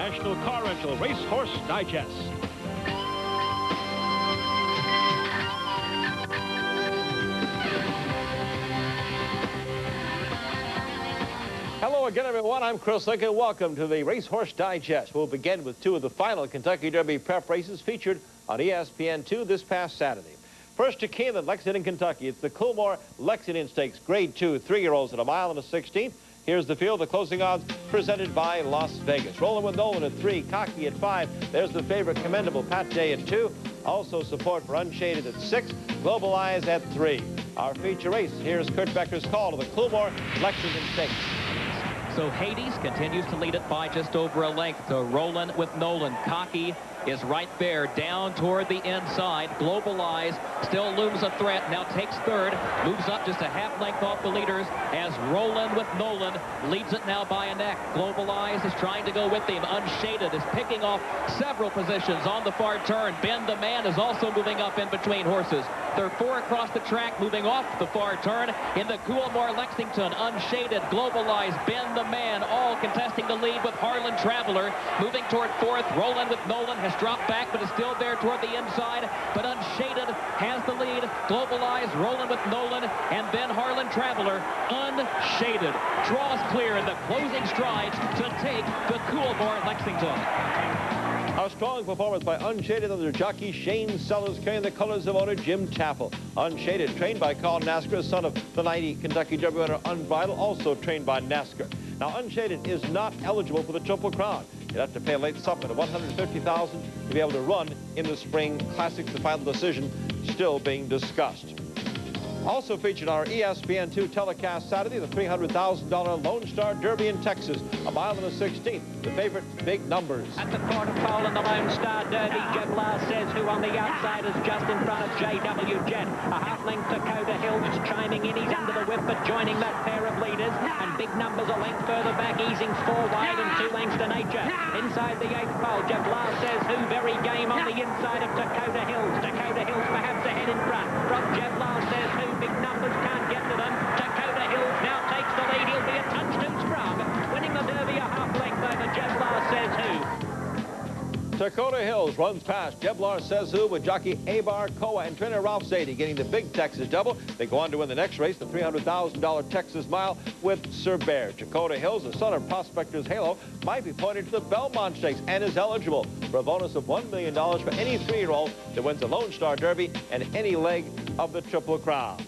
National Car Rental Racehorse Digest. Hello again, everyone. I'm Chris Lincoln. Welcome to the Racehorse Digest. We'll begin with two of the final Kentucky Derby prep races featured on ESPN2 this past Saturday. First to Keeneland, Lexington, Kentucky. It's the Coolmore Lexington Stakes, Grade 2, 3-year-olds at 1 mile and a 16th. Here's the field, the closing odds presented by Las Vegas. Rolling with Nolan at 3, Cocky at 5. There's the favorite, Commendable Pat Day at 2. Also support for Unshaded at 6. Globalize at 3. Our feature race, here's Kurt Becker's call to the Coolmore Lexington Stakes. So Hades continues to lead it by just over a length to Roland with Nolan. Cocky is right there, down toward the inside. Globalize still looms a threat, now takes third, moves up just a half length off the leaders as Roland with Nolan leads it now by a neck. Globalize is trying to go with him. Unshaded is picking off several positions on the far turn. Ben the Man is also moving up in between horses. There are 4 across the track moving off the far turn in the Coolmore Lexington. Unshaded, Globalize, Ben the Man, all contesting the lead with Harlan Traveler moving toward 4th. Roland with Nolan has dropped back but is still there toward the inside, but Unshaded has the lead. Globalize, Roland with Nolan, and then Harlan Traveler. Unshaded draws clear in the closing strides to take the Coolmore Lexington. A strong performance by Unshaded under jockey Shane Sellers, carrying the colors of owner Jim Taffel. Unshaded, trained by Carl Nasker, son of the 90 Kentucky Derby winner Unbridled, also trained by Nasker. Now, Unshaded is not eligible for the Triple Crown. You'd have to pay a late supplement of $150,000 to be able to run in the Spring Classic. The final decision still being discussed. Also featured on our ESPN2 telecast Saturday, the $300,000 Lone Star Derby in Texas, 1 mile and a 16th. The favorite, Big Numbers. At the quarter pole in the Lone Star Derby, Jeblar Says Who on the outside is just in front of JW Jet. A half length Dakota Hills is chiming in. He's under the whip, but joining that pair of leaders. And Big Numbers a length further back, easing 4 wide and 2 lengths to Nature. Inside the 8th pole, Jeblar Says Who, very game on the inside of Dakota Hills. Dakota Hills perhaps ahead in front. From Jeblar Says Who, Big Numbers can't get to them. Dakota Hills now takes the lead. He'll be a touch too strong. Winning the Derby a half length over Jeblar Says Who. Dakota Hills runs past Jeblar Says Who with jockey Abar Koa and trainer Ralph Zadie getting the big Texas double. They go on to win the next race, the $300,000 Texas Mile with Sir Bear. Dakota Hills, the son of Prospector's Halo, might be pointed to the Belmont Stakes and is eligible for a bonus of $1 million for any 3-year-old that wins the Lone Star Derby and any leg of the Triple Crown.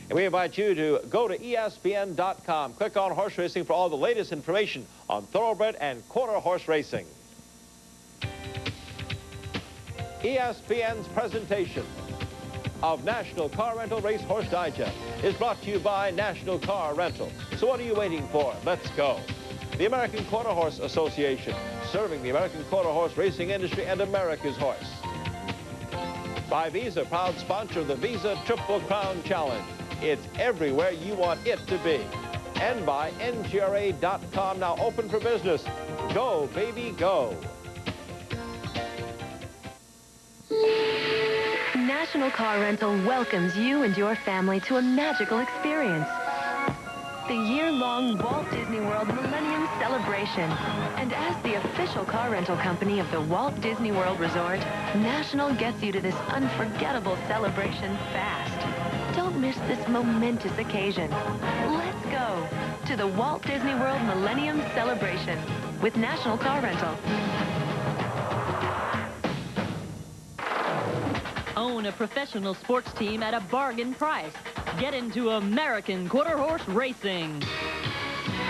And we invite you to go to ESPN.com. Click on horse racing for all the latest information on thoroughbred and quarter horse racing. ESPN's presentation of National Car Rental Racehorse Digest is brought to you by National Car Rental. So what are you waiting for? Let's go. The American Quarter Horse Association, serving the American quarter horse racing industry and America's horse. By Visa, proud sponsor of the Visa Triple Crown Challenge. It's everywhere you want it to be. And by NGRA.com, now open for business. Go, baby, go. National Car Rental welcomes you and your family to a magical experience. The year-long Walt Disney World Millennium Celebration. And as the official car rental company of the Walt Disney World Resort, National gets you to this unforgettable celebration fast. Don't miss this momentous occasion. Let's go to the Walt Disney World Millennium Celebration with National Car Rental. Own a professional sports team at a bargain price. Get into American quarter horse racing.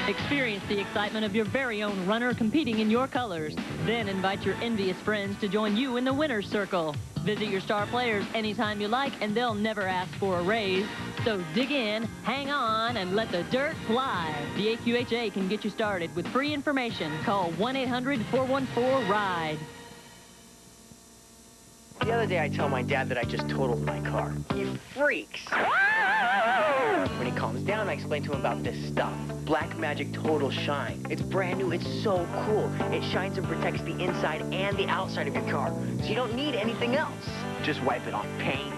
Experience the excitement of your very own runner competing in your colors. Then invite your envious friends to join you in the winner's circle. Visit your star players anytime you like, and they'll never ask for a raise. So dig in, hang on, and let the dirt fly. The AQHA can get you started with free information. Call 1-800-414-RIDE. The other day I tell my dad that I just totaled my car. He freaks. When he calms down, I explain to him about this stuff. Black Magic Total Shine. It's brand new. It's so cool. It shines and protects the inside and the outside of your car, so you don't need anything else. Just wipe it off paint,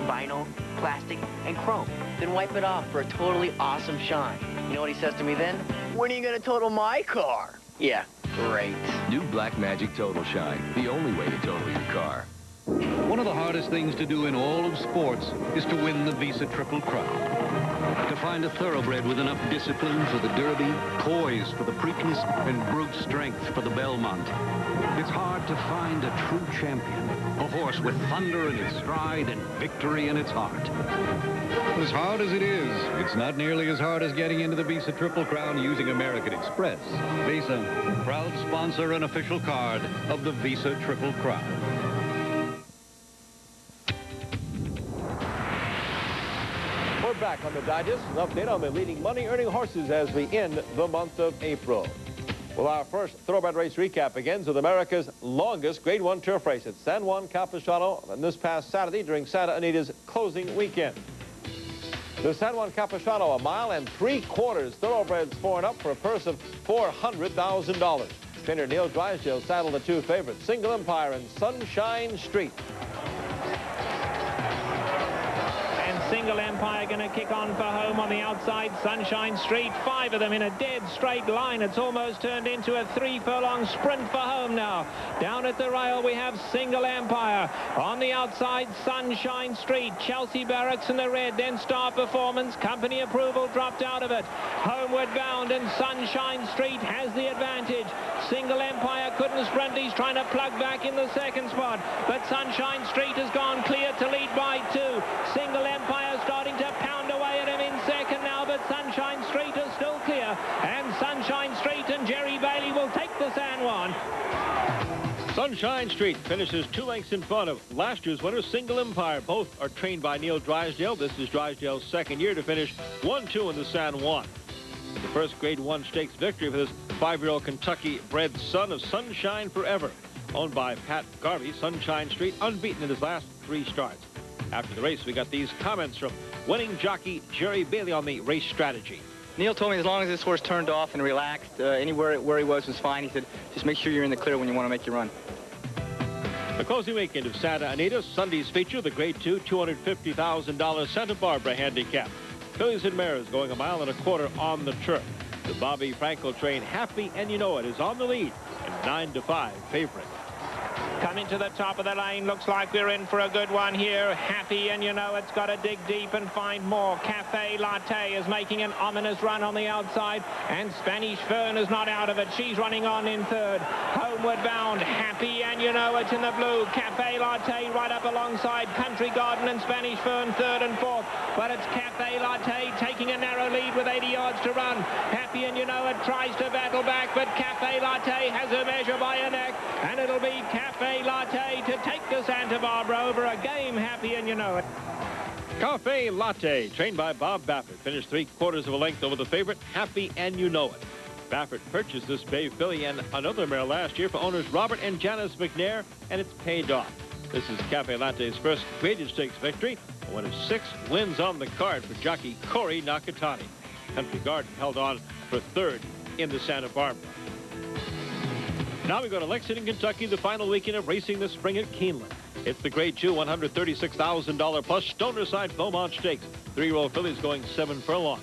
vinyl, plastic, and chrome. Then wipe it off for a totally awesome shine. You know what he says to me then? When are you going to total my car? Yeah, great. New Black Magic Total Shine, the only way to total your car. One of the hardest things to do in all of sports is to win the Visa Triple Crown. To find a thoroughbred with enough discipline for the Derby, poise for the Preakness, and brute strength for the Belmont. It's hard to find a true champion, a horse with thunder in its stride and victory in its heart. As hard as it is, it's not nearly as hard as getting into the Visa Triple Crown using American Express. Visa, proud sponsor and official card of the Visa Triple Crown. We're back on the digest, an update on the leading money-earning horses as we end the month of April. Well, our first thoroughbred race recap begins with America's longest Grade 1 turf race at San Juan Capistrano on this past Saturday during Santa Anita's closing weekend. The San Juan Capistrano, 1 3/4 miles, thoroughbreds pouring up for a purse of $400,000. Trainer Neil Drysdale saddled the two favorites, Single Empire and Sunshine Street. Single Empire going to kick on for home on the outside. Sunshine Street, 5 of them in a dead straight line. It's almost turned into a 3-furlong sprint for home now. Down at the rail we have Single Empire. On the outside, Sunshine Street, Chelsea Barracks in the red, then Star Performance. Company approval dropped out of it. Homeward bound, and Sunshine Street has the advantage. Single Empire couldn't sprint. He's trying to plug back in the second spot, but Sunshine Street has gone clear to lead by 2. Single Empire starting to pound away at him in second now, but Sunshine Street is still clear, and Sunshine Street and Jerry Bailey will take the San Juan. Sunshine Street finishes 2 lengths in front of last year's winner, Single Empire. Both are trained by Neil Drysdale. This is Drysdale's second year to finish 1-2 in the San Juan. The first Grade 1 stakes victory for this 5-year-old Kentucky-bred son of Sunshine Forever. Owned by Pat Garvey, Sunshine Street unbeaten in his last 3 starts. After the race, we got these comments from winning jockey Jerry Bailey on the race strategy. Neil told me as long as this horse turned off and relaxed, anywhere where he was fine. He said, just make sure you're in the clear when you want to make your run. The closing weekend of Santa Anita, Sunday's feature, the Grade 2 $250,000 Santa Barbara handicap. Fillies and Mares going 1.25 miles on the turf. The Bobby Franco train Happy and You Know It is on the lead and 9-5 favorite. Coming to the top of the lane, looks like we're in for a good one here. Happy and You Know It's got to dig deep and find more. Cafe Latte is making an ominous run on the outside, and Spanish Fern is not out of it. She's running on in third. Homeward bound, Happy and You Know It in the blue. Cafe Latte right up alongside Country Garden and Spanish Fern third and fourth. But it's Cafe Latte taking a narrow lead with 80 yards to run. Happy and You Know It tries to battle back, but Cafe Latte has her measure by her neck, and it'll be Cafe Latte to take the Santa Barbara over a game. Happy and You Know It. Cafe Latte, trained by Bob Baffert, finished 3/4 of a length over the favorite, Happy and You Know It. Baffert purchased this bay filly and another mare last year for owners Robert and Janice McNair, and it's paid off. This is Cafe Latte's first graded stakes victory, one of 6 wins on the card for jockey Corey Nakatani. Country Garden held on for third in the Santa Barbara. Now we go to Lexington, Kentucky, the final weekend of racing this spring at Keeneland. It's the Grade 2 $136,000 plus Stonerside Beaumont Stakes. 3-year-old fillies going 7 furlong.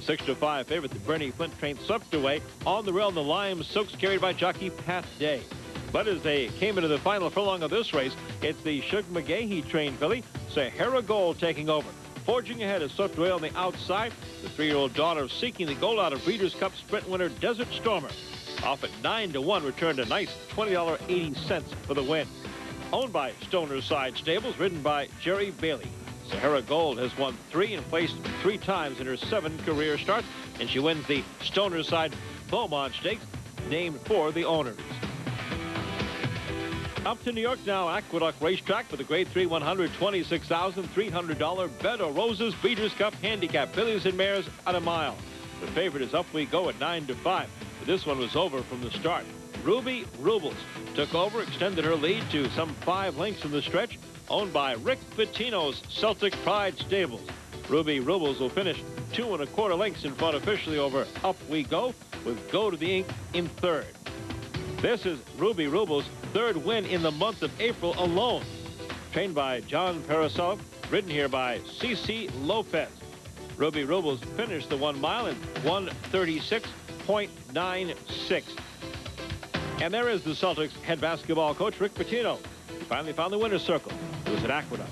6-5 favorite, the Bernie Flint train swept away on the rail in the Lime Silks carried by jockey Pat Day. But as they came into the final furlong of this race, it's the Shug McGahee trained filly, Sahara Gold, taking over. Forging ahead is swept away on the outside, the 3-year-old daughter of Seeking the Gold out of Breeders' Cup Sprint winner Desert Stormer. Off at 9-1, returned a nice $20.80 for the win. Owned by Stonerside Stables, ridden by Jerry Bailey. Sahara Gold has won 3 and placed 3 times in her 7 career starts, and she wins the Stonerside Beaumont Stakes, named for the owners. Up to New York now, Aqueduct Racetrack for the Grade 3 $126,300 Bed of Roses Breeders' Cup Handicap. Fillies and Mares at a mile. The favorite is Up We Go at 9-5. But this one was over from the start. Ruby Rubles took over, extended her lead to some 5 lengths in the stretch, owned by Rick Pitino's Celtic Pride Stables. Ruby Rubles will finish 2 1/4 lengths in front officially over Up We Go, with Go to the Ink in third. This is Ruby Rubles' 3rd win in the month of April alone. Trained by John Parasolov, ridden here by C.C. Lopez. Ruby Rubles finished the 1 mile in 1:36.96. And there is the Celtics head basketball coach, Rick Pitino. He finally found the winner's circle. It was at Aqueduct.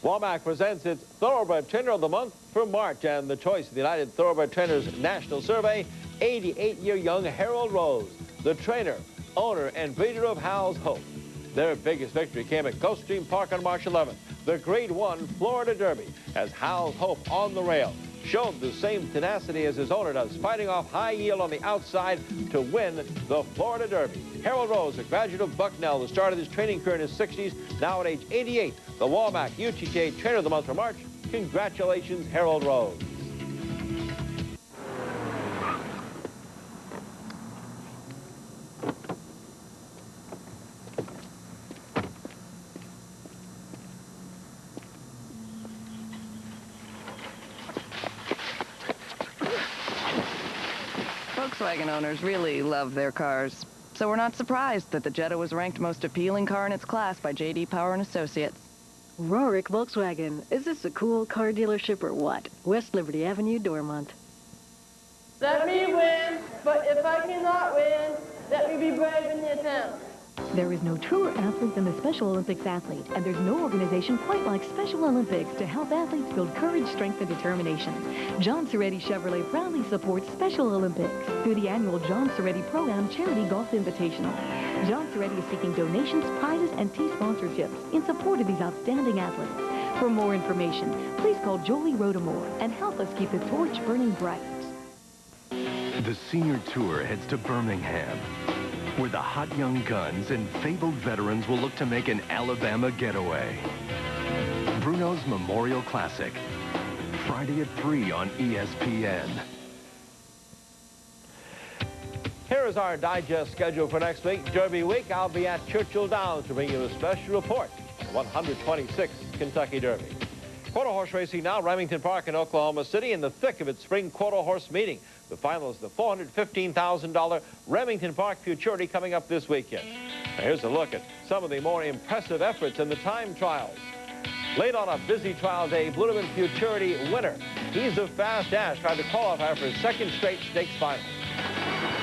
Walmart presents its Thoroughbred Trainer of the Month for March, and the choice of the United Thoroughbred Trainers National Survey, 88-year young Harold Rose, the trainer, owner, and breeder of Hal's Hope. Their biggest victory came at Gulfstream Park on March 11th, the Grade 1 Florida Derby, as Hal's Hope on the rail showed the same tenacity as his owner does, fighting off high yield on the outside to win the Florida Derby. Harold Rose, a graduate of Bucknell, who started his training career in his 60s, now at age 88, the Walmart UTJ Trainer of the Month for March. Congratulations, Harold Rose. Volkswagen owners really love their cars, so we're not surprised that the Jetta was ranked most appealing car in its class by J.D. Power and Associates. Rorick Volkswagen. Is this a cool car dealership or what? West Liberty Avenue, Dormont. Let me win, but if I cannot win, let me be brave in the attempt. There is no truer athlete than the Special Olympics athlete, and there's no organization quite like Special Olympics to help athletes build courage, strength, and determination. John Soretti Chevrolet proudly supports Special Olympics through the annual John Soretti Pro-Am Charity Golf Invitational. John Soretti is seeking donations, prizes, and team sponsorships in support of these outstanding athletes. For more information, please call Jolie Rodamore and help us keep the torch burning bright. The senior tour heads to Birmingham, where the hot young guns and fabled veterans will look to make an Alabama getaway. Bruno's Memorial Classic, Friday at 3 on ESPN. Here is our digest schedule for next week. Derby week, I'll be at Churchill Downs to bring you a special report on 126th Kentucky Derby. Quarter horse racing now, Remington Park in Oklahoma City, in the thick of its spring quarter horse meeting. The final is the $415,000 Remington Park Futurity coming up this weekend. Now here's a look at some of the more impressive efforts in the time trials. Late on a busy trial day, Blue Ribbon Futurity winner. He's a fast dash, trying to qualify for his second straight stakes final.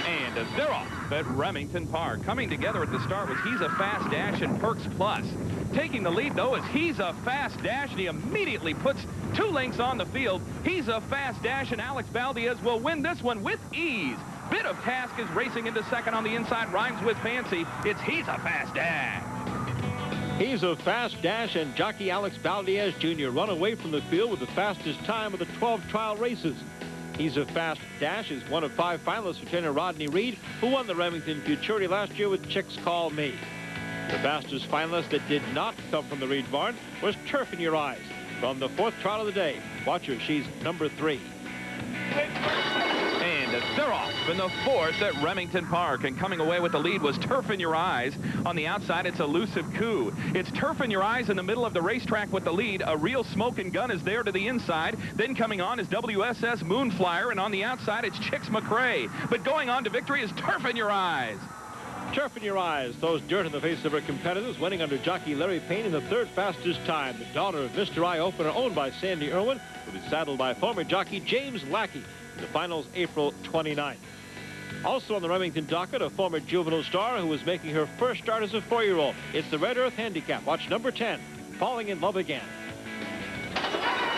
And they're off at Remington Park. Coming together at the start was He's a Fast Dash and Perks Plus. Taking the lead, though, is He's a Fast Dash, and he immediately puts 2 lengths on the field. He's a Fast Dash, and Alex Valdez will win this one with ease. Bit of Task is racing into second on the inside, rhymes with Fancy. It's He's a Fast Dash. He's a Fast Dash, and jockey Alex Valdez Jr. run away from the field with the fastest time of the 12 trial races. He's a Fast Dash is one of 5 finalists for trainer Rodney Reed, who won the Remington Futurity last year with Chicks Call Me. The fastest finalist that did not come from the Reed barn was Turf in Your Eyes from the 4th trial of the day. Watch her, she's number 3. And they're off in the 4th at Remington Park, and coming away with the lead was Turf in Your Eyes. On the outside, it's Elusive Coup. It's Turf in Your Eyes in the middle of the racetrack with the lead. A Real Smoking Gun is there to the inside. Then coming on is WSS Moonflyer, and on the outside, it's Chicks McRae. But going on to victory is Turf in Your Eyes. Turf in Your Eyes throws dirt in the face of her competitors, winning under jockey Larry Payne in the 3rd fastest time. The daughter of Mr. Eye Opener, owned by Sandy Irwin, will be saddled by former jockey James Lackey. The finals April 29th. Also on the Remington docket, a former juvenile star who was making her first start as a 4-year-old. It's the Red Earth Handicap. Watch number 10, Falling in Love Again.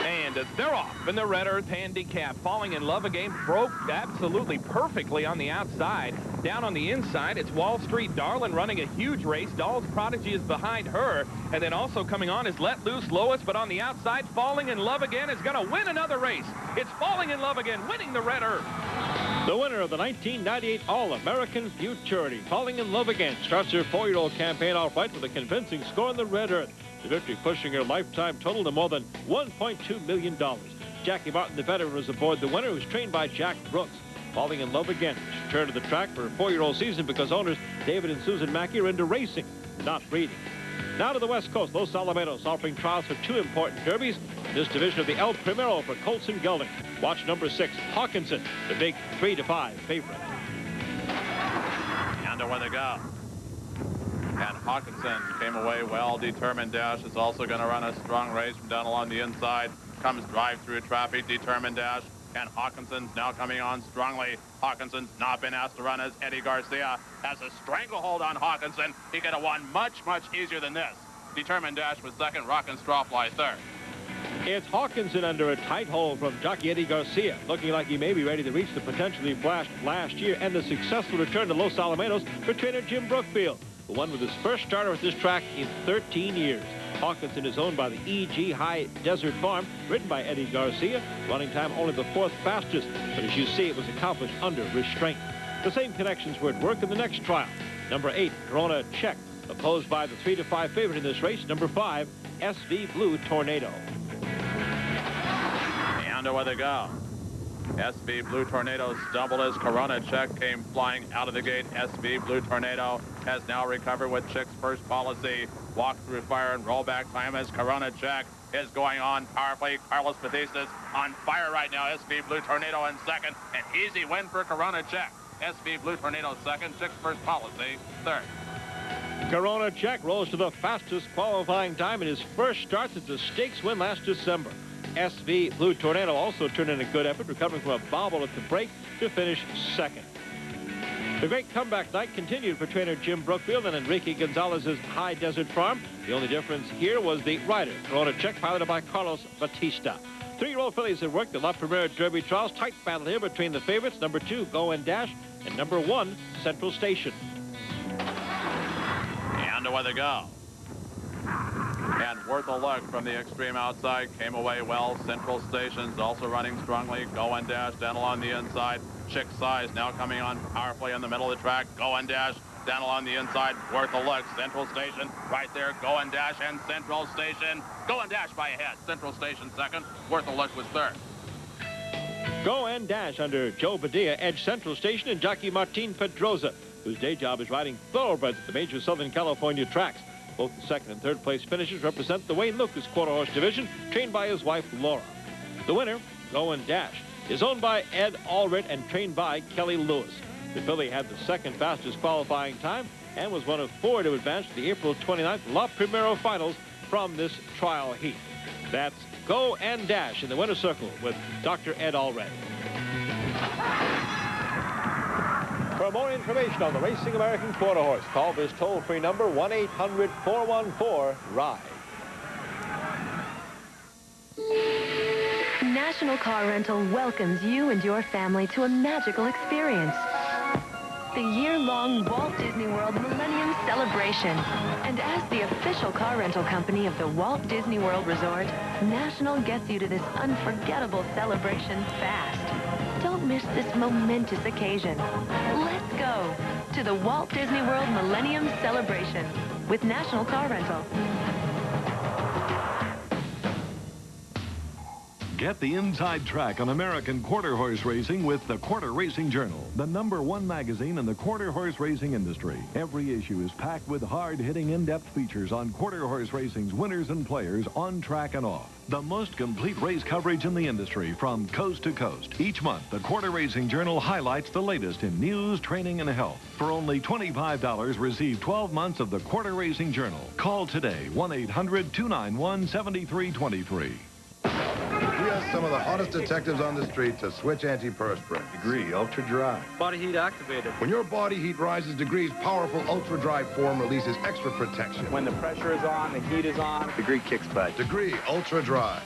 And they're off in the Red Earth Handicap. Falling in Love Again broke absolutely perfectly on the outside. Down on the inside, it's Wall Street Darlin running a huge race. Doll's Prodigy is behind her. And then also coming on is Let Loose Lois. But on the outside, Falling in Love Again is going to win another race. It's Falling in Love Again winning the Red Earth. The winner of the 1998 All-American Futurity, Falling in Love Again, starts her 4-year-old campaign off right with a convincing score in the Red Earth. The victory pushing her lifetime total to more than $1.2 million. Jackie Martin, the veteran, was aboard the winner, who's trained by Jack Brooks. Falling in Love Again. She returned to the track for her 4-year-old season because owners David and Susan Mackey are into racing, not breeding. Now to the West Coast, Los Alamitos offering trials for 2 important derbies in this division of the El Primero for Colts and Gelding. Watch number 6, Hawkinson, the big 3-5 favorite. Down to where they go. And Hawkinson came away well. Determined Dash is also going to run a strong race from down along the inside. Comes drive through traffic. Determined Dash And Hawkinson's now coming on strongly. Hawkinson's not been asked to run as Eddie Garcia has a stranglehold on Hawkinson. He could have won much, much easier than this. Determined Dash was second. Rockenstraw fly third. It's Hawkinson under a tight hold from jockey Eddie Garcia, looking like he may be ready to reach the potential he flashed last year and the successful return to Los Alamitos for trainer Jim Brookfield, the one with his first starter at this track in 13 years. Hawkinson is owned by the E.G. High Desert Farm, ridden by Eddie Garcia. Running time only the 4th fastest, but as you see, it was accomplished under restraint. The same connections were at work in the next trial. Number 8, Corona Check, opposed by the 3-5 favorite in this race, number 5, SV Blue Tornado. And away they go. SV Blue Tornado stumbled as Corona Check came flying out of the gate. SV Blue Tornado has now recovered with Chick's first policy. Walk through fire and rollback time as Corona Check is going on powerfully. Carlos Batistas on fire right now. SV Blue Tornado in second. An easy win for Corona Check. SV Blue Tornado second. Chick's first policy third. Corona Check rose to the fastest qualifying time in his first start since a stakes win last December. SV Blue Tornado also turned in a good effort, recovering from a bobble at the break to finish second. The great comeback night continued for trainer Jim Brookfield and Enrique Gonzalez's High Desert Farm. The only difference here was the rider, Corona Check, piloted by Carlos Batista. 3-year-old fillies had worked the La Primera Derby trials. Tight battle here between the favorites, number 2, Go and Dash, and number 1, Central Station. And away they go. And Worth a Look from the extreme outside came away well. Central Station's also running strongly. Go and Dash down along the inside. Chick Size now coming on powerfully in the middle of the track. Go and Dash down along the inside. Worth a Look. Central Station right there. Go and Dash and Central Station. Go and Dash by a head. Central Station second. Worth a Look was third. Go and Dash under Joe Padilla edged Central Station and jockey Martin Pedroza, whose day job is riding thoroughbreds at the major Southern California tracks. Both the second and third place finishes represent the Wayne Lucas quarter horse division, trained by his wife, Laura. The winner, Go and Dash, is owned by Ed Allred and trained by Kelly Lewis. The filly had the second fastest qualifying time and was one of 4 to advance to the April 29th La Primera finals from this trial heat. That's Go and Dash in the winner's circle with Dr. Ed Allred. For more information on the Racing American Quarter Horse, call this toll-free number, 1-800-414-RIDE. National Car Rental welcomes you and your family to a magical experience. The year-long Walt Disney World Millennium Celebration. And as the official car rental company of the Walt Disney World Resort, National gets you to this unforgettable celebration fast. Don't miss this momentous occasion. Let's go to the Walt Disney World Millennium Celebration with National Car Rental. Get the inside track on American quarter horse racing with the Quarter Racing Journal, the #1 magazine in the quarter horse racing industry. Every issue is packed with hard-hitting, in-depth features on quarter horse racing's winners and players on track and off. The most complete race coverage in the industry from coast to coast. Each month, the Quarter Racing Journal highlights the latest in news, training, and health. For only $25, receive 12 months of the Quarter Racing Journal. Call today, 1-800-291-7323. We have some of the hottest detectives on the street to switch antiperspirant. Degree Ultra Dry. Body heat activated. When your body heat rises, Degree's powerful Ultra Dry form releases extra protection. When the pressure is on, the heat is on. Degree kicks butt. Degree Ultra Dry.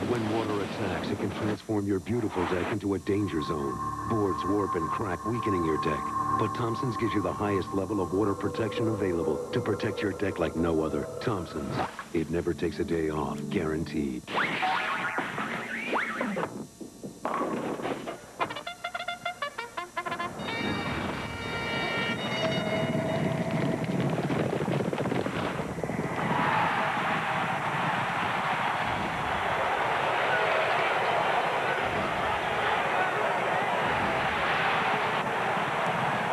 When water attacks, it can transform your beautiful deck into a danger zone. Boards warp and crack, weakening your deck. But Thompson's gives you the highest level of water protection available to protect your deck like no other. Thompson's. It never takes a day off, guaranteed.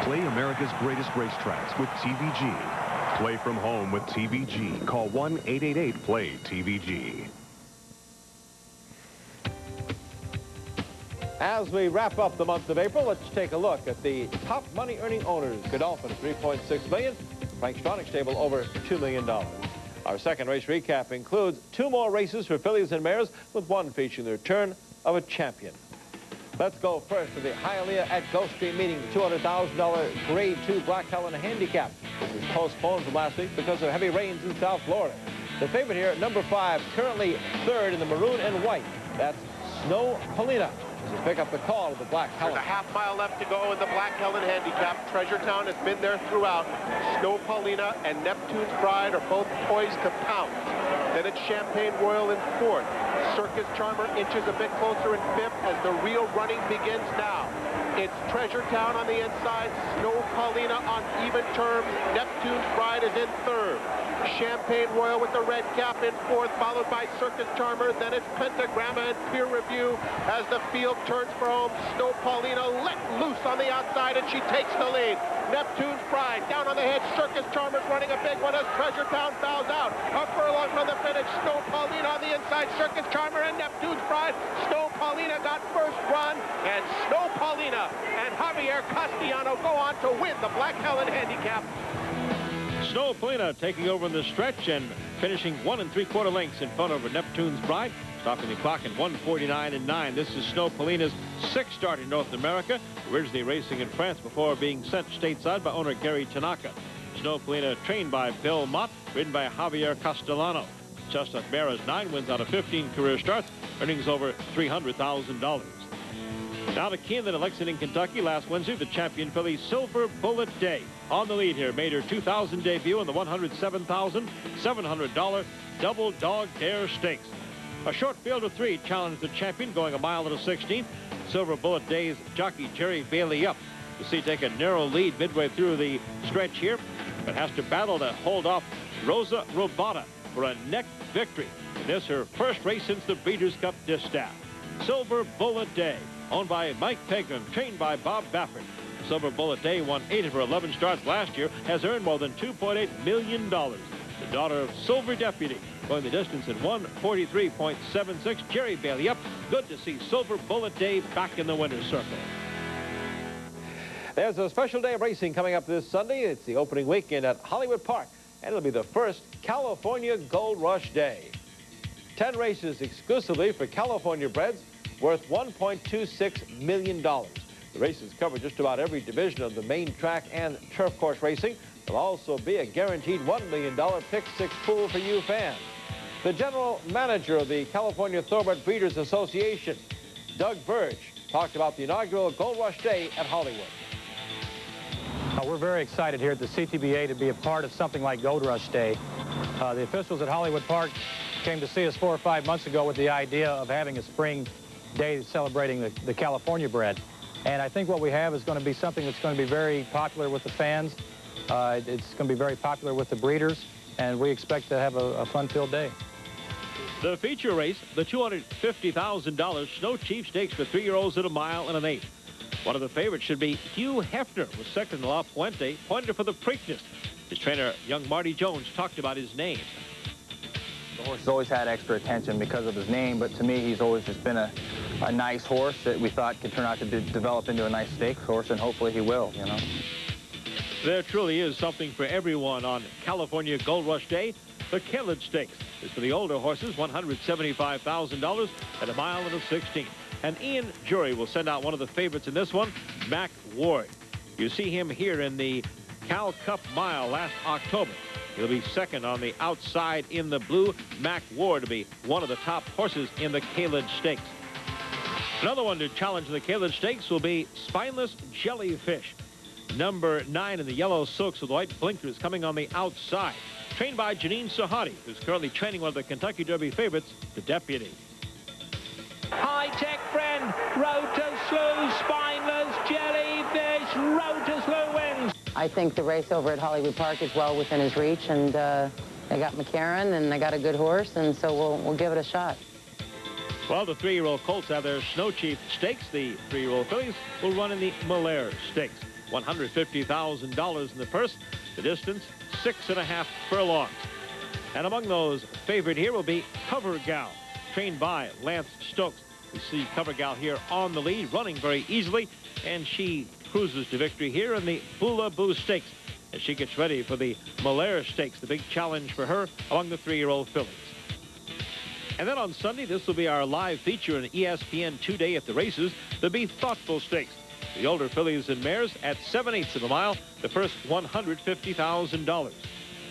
Play America's greatest racetracks with TVG. Play from home with TVG. Call 1-888-PLAY-TVG. As we wrap up the month of April, let's take a look at the top money-earning owners. Godolphin at $3.6 million. Frank Stronach stable over $2 million. Our second race recap includes 2 more races for fillies and mares, with one featuring the return of a champion. Let's go first to the Hialeah at Gulf Stream meeting, the $200,000 Grade 2 Black Helen Handicap. This is postponed from last week because of heavy rains in South Florida. The favorite here, number 5, currently third in the maroon and white. That's Snow Paulina. As we pick up the call of the Black Helen. There's a half-mile left to go in the Black Helen Handicap. Treasure Town has been there throughout. Snow Paulina and Neptune's Bride are both poised to pounce. Then it's Champagne Royal in 4th. Circus Charmer inches a bit closer in 5th as the real running begins now. It's Treasure Town on the inside, Snow Paulina on even terms. Neptune's Bride is in 3rd. Champagne Royal with the red cap in 4th, followed by Circus Charmer. Then it's Pentagramma and Peer Review as the field turns for home. Snow Paulina let loose on the outside, and she takes the lead. Neptune's Bride down on the head. Circus Charmer's running a big one as Treasure Town bows out. A furlong from the finish. Snow Paulina on the inside. Circus Charmer and Neptune's Bride. Snow Paulina got first run, and Snow Paulina and Javier Castellano go on to win the Black Helen Handicap. Snow Paulina taking over in the stretch and finishing 1 3/4 lengths in front of Neptune's Bride, stopping the clock at 1:49.9. This is Snow Paulina's 6th start in North America, originally racing in France before being sent stateside by owner Gary Tanaka. Snow Paulina trained by Bill Mott, ridden by Javier Castellano. Chestnut Mare has 9 wins out of 15 career starts, earnings over $300,000. Now to Keeneland at Lexington, Kentucky. Last Wednesday, the champion filly Silver Bullet Day on the lead here. Made her 2000 debut in the $107,700 Double Dog Dare Stakes. A short field of 3 challenged the champion, going 1 mile and a 16th. Silver Bullet Day's jockey Jerry Bailey up. You see, take a narrow lead midway through the stretch here, but has to battle to hold off Rosa Robata for a neck victory. And this her first race since the Breeders' Cup Distaff. Silver Bullet Day, owned by Mike Pegram, trained by Bob Baffert. Silver Bullet Day won 8 of her 11 starts last year, has earned more than $2.8 million. The daughter of Silver Deputy, going the distance in 1:43.76. Jerry Bailey up. Good to see Silver Bullet Day back in the winner's circle. There's a special day of racing coming up this Sunday. It's the opening weekend at Hollywood Park, and it'll be the first California Gold Rush Day. 10 races exclusively for California breds, worth $1.26 million. The races cover just about every division of the main track and turf course racing. There'll also be a guaranteed $1 million pick-6 pool for you fans. The general manager of the California Thoroughbred Breeders Association, Doug Burge, talked about the inaugural Gold Rush Day at Hollywood. We're very excited here at the CTBA to be a part of something like Gold Rush Day. The officials at Hollywood Park came to see us 4 or 5 months ago with the idea of having a spring day celebrating the California bred. And I think what we have is going to be something that's going to be very popular with the fans. It's going to be very popular with the breeders, and we expect to have a fun-filled day. The feature race, the $250,000 Snow Chief Stakes for 3-year-olds at 1 mile and an 1/8. One of the favorites should be Hugh Hefner, was second in La Puente, pointed for the Preakness. His trainer, young Marty Jones, talked about his name. The horse has always had extra attention because of his name, but to me, he's always just been a nice horse that we thought could turn out to develop into a nice stakes horse, and hopefully he will, you know. There truly is something for everyone on California Gold Rush Day. The Killed Stakes is for the older horses, $175,000 at 1 mile and a 16th. And Ian Jury will send out one of the favorites in this one, Mac Ward. You see him here in the Cal Cup Mile last October. He'll be second on the outside in the blue. Mac Ward will be one of the top horses in the Killed Stakes. Another one to challenge the Killed Stakes will be Spineless Jellyfish. Number 9 in the yellow silks with white blinkers coming on the outside. Trained by Janine Sahadi, who's currently training one of the Kentucky Derby favorites, the Deputy. High-tech friend, Rotaslew, Spineless Jellyfish, Rotaslew wins. I think the race over at Hollywood Park is well within his reach, and they got McCarran, and they got a good horse, and so we'll give it a shot. Well, the 3-year-old colts have their Snow Chief Stakes. The 3-year-old fillies will run in the Malaire Stakes. $150,000 in the purse. The distance, 6.5 furlongs. And among those favored here will be Cover Gal, trained by Lance Stokes. We see Cover Gal here on the lead, running very easily, and she cruises to victory here in the Bula Boo Stakes as she gets ready for the Malaire Stakes, the big challenge for her among the 3-year-old fillies. And then on Sunday, this will be our live feature in ESPN 2-Day at the races, the Be Thoughtful Stakes. The older fillies and mares at 7/8 of a mile, the first $150,000.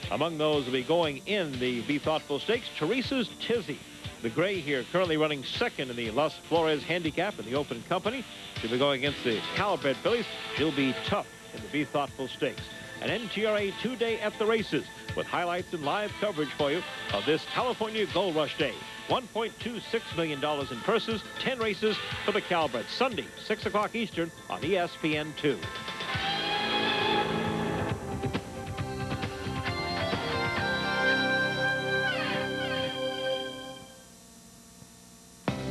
Among those will be going in the Be Thoughtful Stakes, Teresa's Tizzy. The gray here currently running second in the Las Flores handicap in the open company. She'll be going against the Thoroughbred fillies. She'll be tough in the Be Thoughtful Stakes. An NTRA 2-Day at the races with highlights and live coverage for you of this California Gold Rush Day. $1.26 million in purses, 10 races for the Thoroughbred. Sunday, 6 o'clock Eastern on ESPN 2.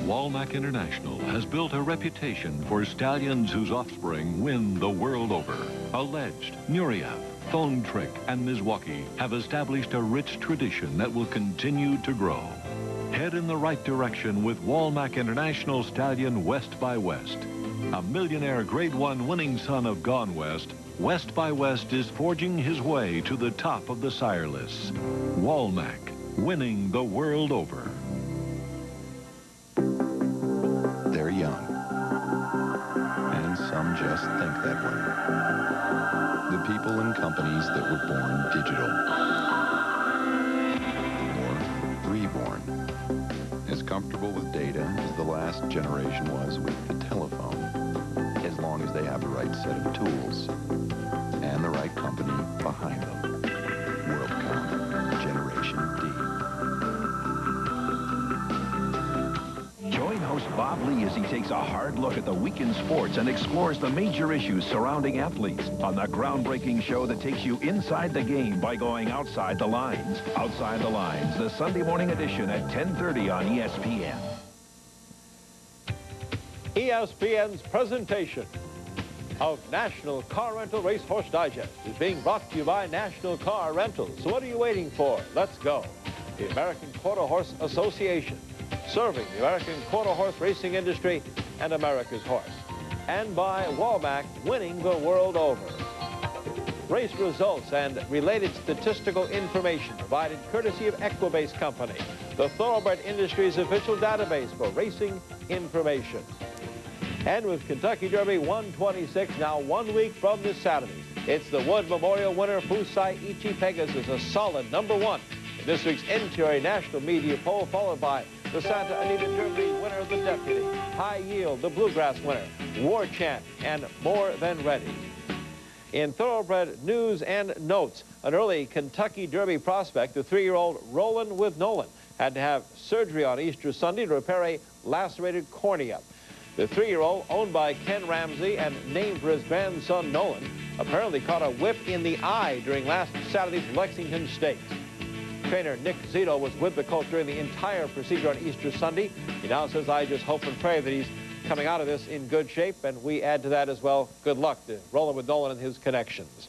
Walmack International has built a reputation for stallions whose offspring win the world over. Alleged, Nureyev, Phone Trick, and Mizwaukee have established a rich tradition that will continue to grow. Head in the right direction with Walmack International stallion West by West. A millionaire Grade 1 winning son of Gone West, West by West is forging his way to the top of the sire lists. Walmack, winning the world over. They're young, and some just think that way. The people and companies that were born digital, or reborn, as comfortable with data as the last generation was with the telephone, as long as they have the right set of tools and the right company behind them. WorldCom, Generation D. Join host Bob Lee as he takes a hard look at the week in sports and explores the major issues surrounding athletes on the groundbreaking show that takes you inside the game by going outside the lines. Outside the Lines, the Sunday morning edition at 10:30 on ESPN. ESPN's presentation of National Car Rental Racehorse Digest is being brought to you by National Car Rentals. So what are you waiting for? Let's go. The American Quarter Horse Association, serving the American quarter horse racing industry and America's horse. And by Walmack, winning the world over. Race results and related statistical information provided courtesy of Equibase Company, the Thoroughbred industry's official database for racing information. And with Kentucky Derby 126 now 1 week from this Saturday, it's the Wood Memorial winner Fusai Ichi Pegasus, a solid #1 in this week's NTRA National Media Poll, followed by the Santa Anita Derby winner of the Deputy, High Yield, the Bluegrass winner, War Chant, and More Than Ready. In Thoroughbred news and notes, an early Kentucky Derby prospect, the 3-year-old Rollin' with Nolan, had to have surgery on Easter Sunday to repair a lacerated cornea. The 3-year-old, owned by Ken Ramsey and named for his grandson Nolan, apparently caught a whip in the eye during last Saturday's Lexington Stakes. Trainer Nick Zito was with the colt during the entire procedure on Easter Sunday. He now says, I just hope and pray that he's coming out of this in good shape, and we add to that as well, good luck to Rollin' with Nolan and his connections.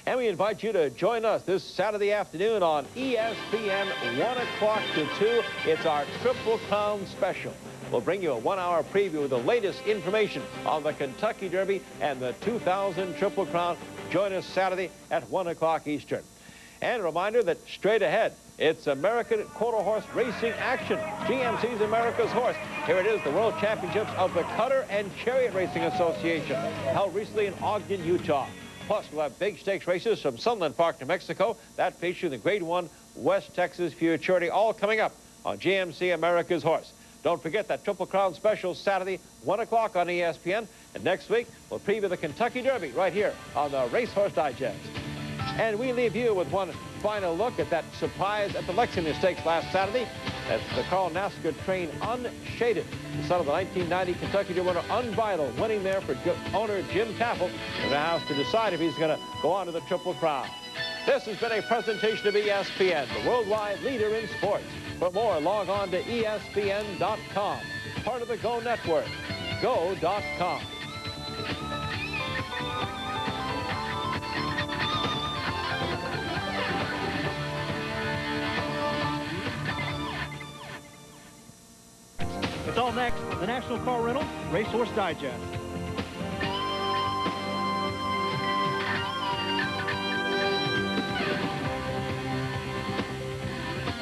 And we invite you to join us this Saturday afternoon on ESPN 1 o'clock to 2. It's our Triple Crown special. We'll bring you a 1-hour preview of the latest information on the Kentucky Derby and the 2000 Triple Crown. Join us Saturday at 1 o'clock Eastern. And a reminder that straight ahead, it's American Quarter Horse Racing action. GMC's America's Horse. Here it is, the World Championships of the Cutter and Chariot Racing Association, held recently in Ogden, Utah. Plus, we'll have big stakes races from Sunland Park, New Mexico, that featuring the Grade 1 West Texas Futurity, all coming up on GMC America's Horse. Don't forget that Triple Crown special Saturday, 1 o'clock on ESPN. And next week, we'll preview the Kentucky Derby right here on the Racehorse Digest. And we leave you with one final look at that surprise at the Lexington Stakes last Saturday. That's the Carl Nasker train Unshaded, the son of the 1990 Kentucky Derby winner Unvital, winning there for owner Jim Taffel, who now has to decide if he's going to go on to the Triple Crown. This has been a presentation of ESPN, the worldwide leader in sports. For more, log on to ESPN.com, part of the Go Network, go.com. It's all next on the National Car Rental Racehorse Digest.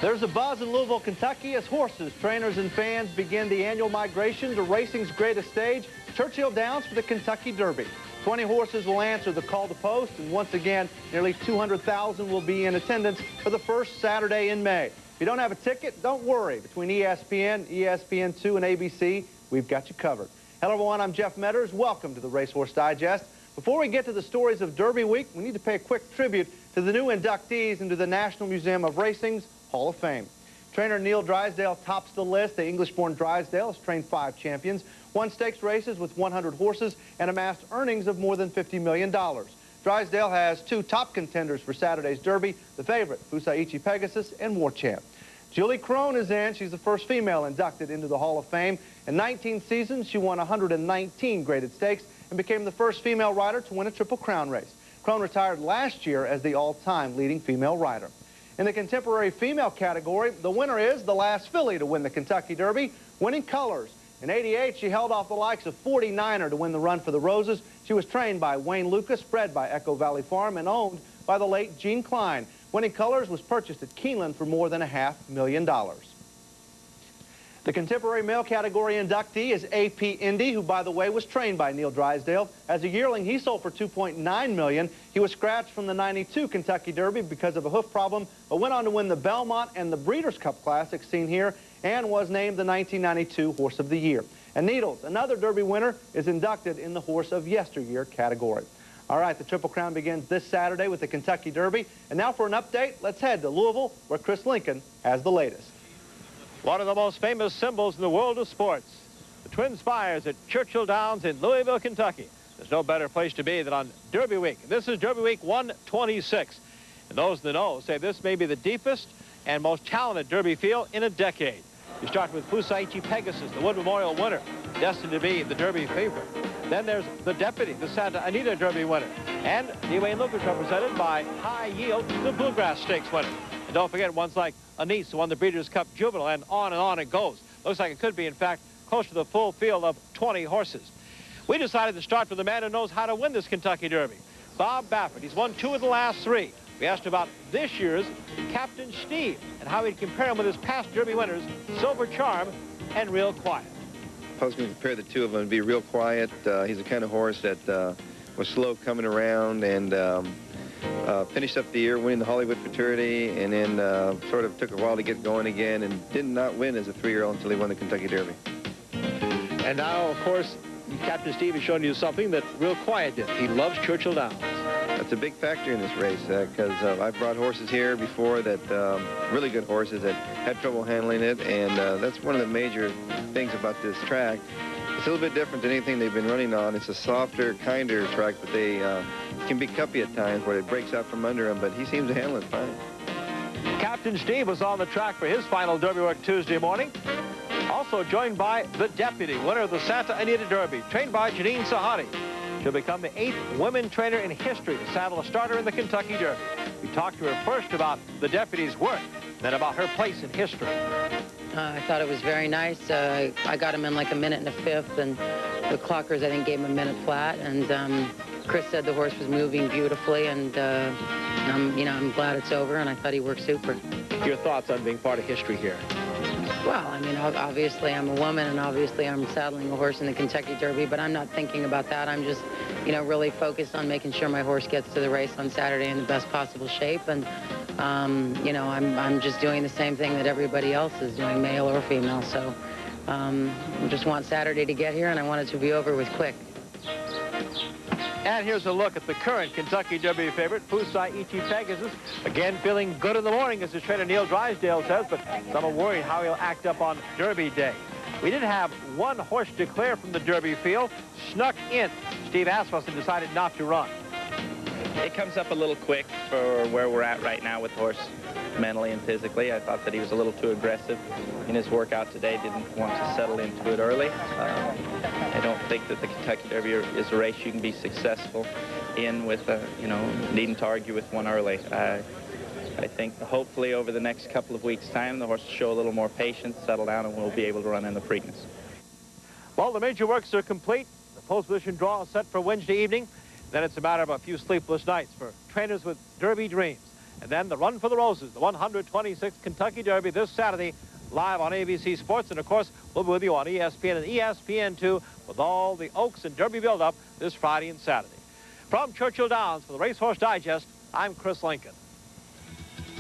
There's a buzz in Louisville, Kentucky as horses, trainers, and fans begin the annual migration to racing's greatest stage, Churchill Downs, for the Kentucky Derby. 20 horses will answer the call to post, and once again, nearly 200,000 will be in attendance for the first Saturday in May. If you don't have a ticket, don't worry. Between ESPN, ESPN2, and ABC, we've got you covered. Hello, everyone. I'm Jeff Metters. Welcome to the Racehorse Digest. Before we get to the stories of Derby Week, we need to pay a quick tribute to the new inductees into the National Museum of Racing's Hall of Fame. Trainer Neil Drysdale tops the list. The English-born Drysdale has trained 5 champions, won stakes races with 100 horses, and amassed earnings of more than $50 million. Drysdale has 2 top contenders for Saturday's Derby, the favorite, Fusaichi Pegasus, and War Champ. Julie Crone is in. She's the first female inducted into the Hall of Fame. In 19 seasons, she won 119 graded stakes and became the first female rider to win a Triple Crown race. Crone retired last year as the all-time leading female rider. In the contemporary female category, the winner is the last filly to win the Kentucky Derby, Winning Colors. In '88, she held off the likes of 49er to win the Run for the Roses. She was trained by Wayne Lucas, bred by Echo Valley Farm, and owned by the late Gene Klein. Winning Colors was purchased at Keeneland for more than $500,000. The contemporary male category inductee is A.P. Indy, who, by the way, was trained by Neil Drysdale. As a yearling, he sold for $2.9 million. He was scratched from the '92 Kentucky Derby because of a hoof problem, but went on to win the Belmont and the Breeders' Cup Classic seen here, and was named the 1992 Horse of the Year. And Needles, another Derby winner, is inducted in the Horse of Yesteryear category. All right, the Triple Crown begins this Saturday with the Kentucky Derby. And now for an update, let's head to Louisville, where Chris Lincoln has the latest. One of the most famous symbols in the world of sports, the Twin Spires at Churchill Downs in Louisville, Kentucky. There's no better place to be than on Derby Week. This is Derby Week 126. And those that know say this may be the deepest and most talented Derby field in a decade. You start with Fusaichi Pegasus, the Wood Memorial winner, destined to be the Derby favorite. Then there's the Deputy, the Santa Anita Derby winner. And Wayne Lucas, represented by High Yield, the Bluegrass Stakes winner. And don't forget ones like Anise, who won the Breeders' Cup Juvenile, and on it goes. Looks like it could be, in fact, close to the full field of 20 horses. We decided to start with the man who knows how to win this Kentucky Derby, Bob Baffert. He's won 2 of the last 3. We asked about this year's Captain Steve and how he'd compare him with his past Derby winners, Silver Charm and Real Quiet. If I was going to compare the 2 of them, it'd be Real Quiet. He's the kind of horse that was slow coming around and finished up the year winning the Hollywood Futurity, and then sort of took a while to get going again and did not win as a 3-year-old until he won the Kentucky Derby. And now, of course, Captain Steve has shown you something that Real Quiet did. He loves Churchill Downs. That's a big factor in this race because I've brought horses here before that, really good horses that had trouble handling it, and that's one of the major things about this track. It's a little bit different than anything they've been running on. It's a softer, kinder track, but they can be cuppy at times where it breaks out from under him, but he seems to handle it fine. Captain Steve was on the track for his final Derby work Tuesday morning. Also joined by the Deputy, winner of the Santa Anita Derby, trained by Janine Sahadi. She'll become the 8th women trainer in history to saddle a starter in the Kentucky Derby. We talked to her first about the Deputy's work, then about her place in history. I thought it was very nice. I got him in like 1 minute and a fifth, and the clockers, I think, gave him 1 minute flat. And Chris said the horse was moving beautifully, and I'm glad it's over, and I thought he worked super. Your thoughts on being part of history here? Well, I mean, obviously I'm a woman, and obviously I'm saddling a horse in the Kentucky Derby, but I'm not thinking about that. I'm just, really focused on making sure my horse gets to the race on Saturday in the best possible shape. And, I'm just doing the same thing that everybody else is doing, male or female. So I just want Saturday to get here, and I want it to be over with quick. And here's a look at the current Kentucky Derby favorite, Fusaichi Pegasus. Again, feeling good in the morning, as his trainer Neil Drysdale says, but some are worried how he'll act up on Derby Day. We did have one horse declare from the Derby field, snuck in. Steve Asmussen decided not to run. It comes up a little quick for where we're at right now with the horse, mentally and physically. I thought that he was a little too aggressive in his workout today, didn't want to settle into it early. I don't think that the Kentucky Derby is a race you can be successful in with, needing to argue with one early. I think hopefully over the next couple of weeks' time, the horse will show a little more patience, settle down, and we'll be able to run in the Preakness. Well, the major works are complete. The pole position draw is set for Wednesday evening. Then it's a matter of a few sleepless nights for trainers with Derby dreams. And then the Run for the Roses, the 126th Kentucky Derby this Saturday, live on ABC Sports. And, of course, we'll be with you on ESPN and ESPN2 with all the Oaks and Derby build-up this Friday and Saturday. From Churchill Downs for the Racehorse Digest, I'm Chris Lincoln.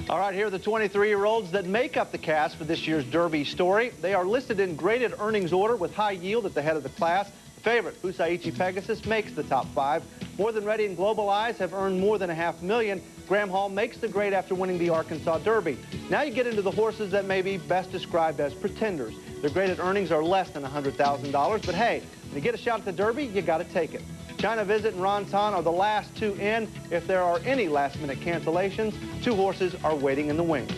All right, here are the 23-year-olds that make up the cast for this year's Derby story. They are listed in graded earnings order with high yield at the head of the class. The favorite, Husaichi Pegasus, makes the top 5. More Than Ready and Global Eyes have earned more than $500,000. Graham Hall makes the grade after winning the Arkansas Derby. Now you get into the horses that may be best described as pretenders. Their graded earnings are less than $100,000, but hey, when you get a shot at the Derby, you got to take it. China Visit and Ronton are the last 2 in. If there are any last-minute cancellations, 2 horses are waiting in the wings.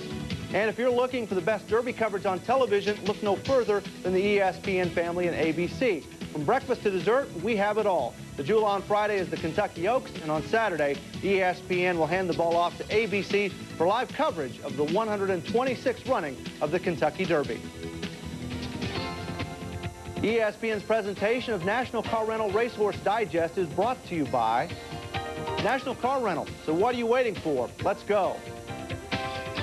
And if you're looking for the best Derby coverage on television, look no further than the ESPN family and ABC. From breakfast to dessert, we have it all. The jewel on Friday is the Kentucky Oaks, and on Saturday, ESPN will hand the ball off to ABC for live coverage of the 126th running of the Kentucky Derby. ESPN's presentation of National Car Rental Racehorse Digest is brought to you by National Car Rental. So what are you waiting for? Let's go.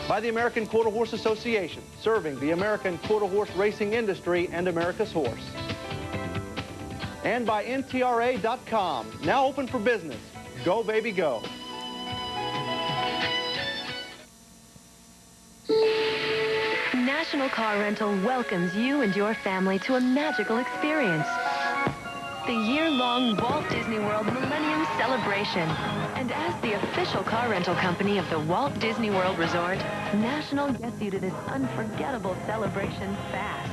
By the American Quarter Horse Association, serving the American quarter horse racing industry and America's horse. And by NTRA.com, now open for business. Go, baby, go. National Car Rental welcomes you and your family to a magical experience. The year-long Walt Disney World Millennium Celebration. And as the official car rental company of the Walt Disney World Resort, National gets you to this unforgettable celebration fast.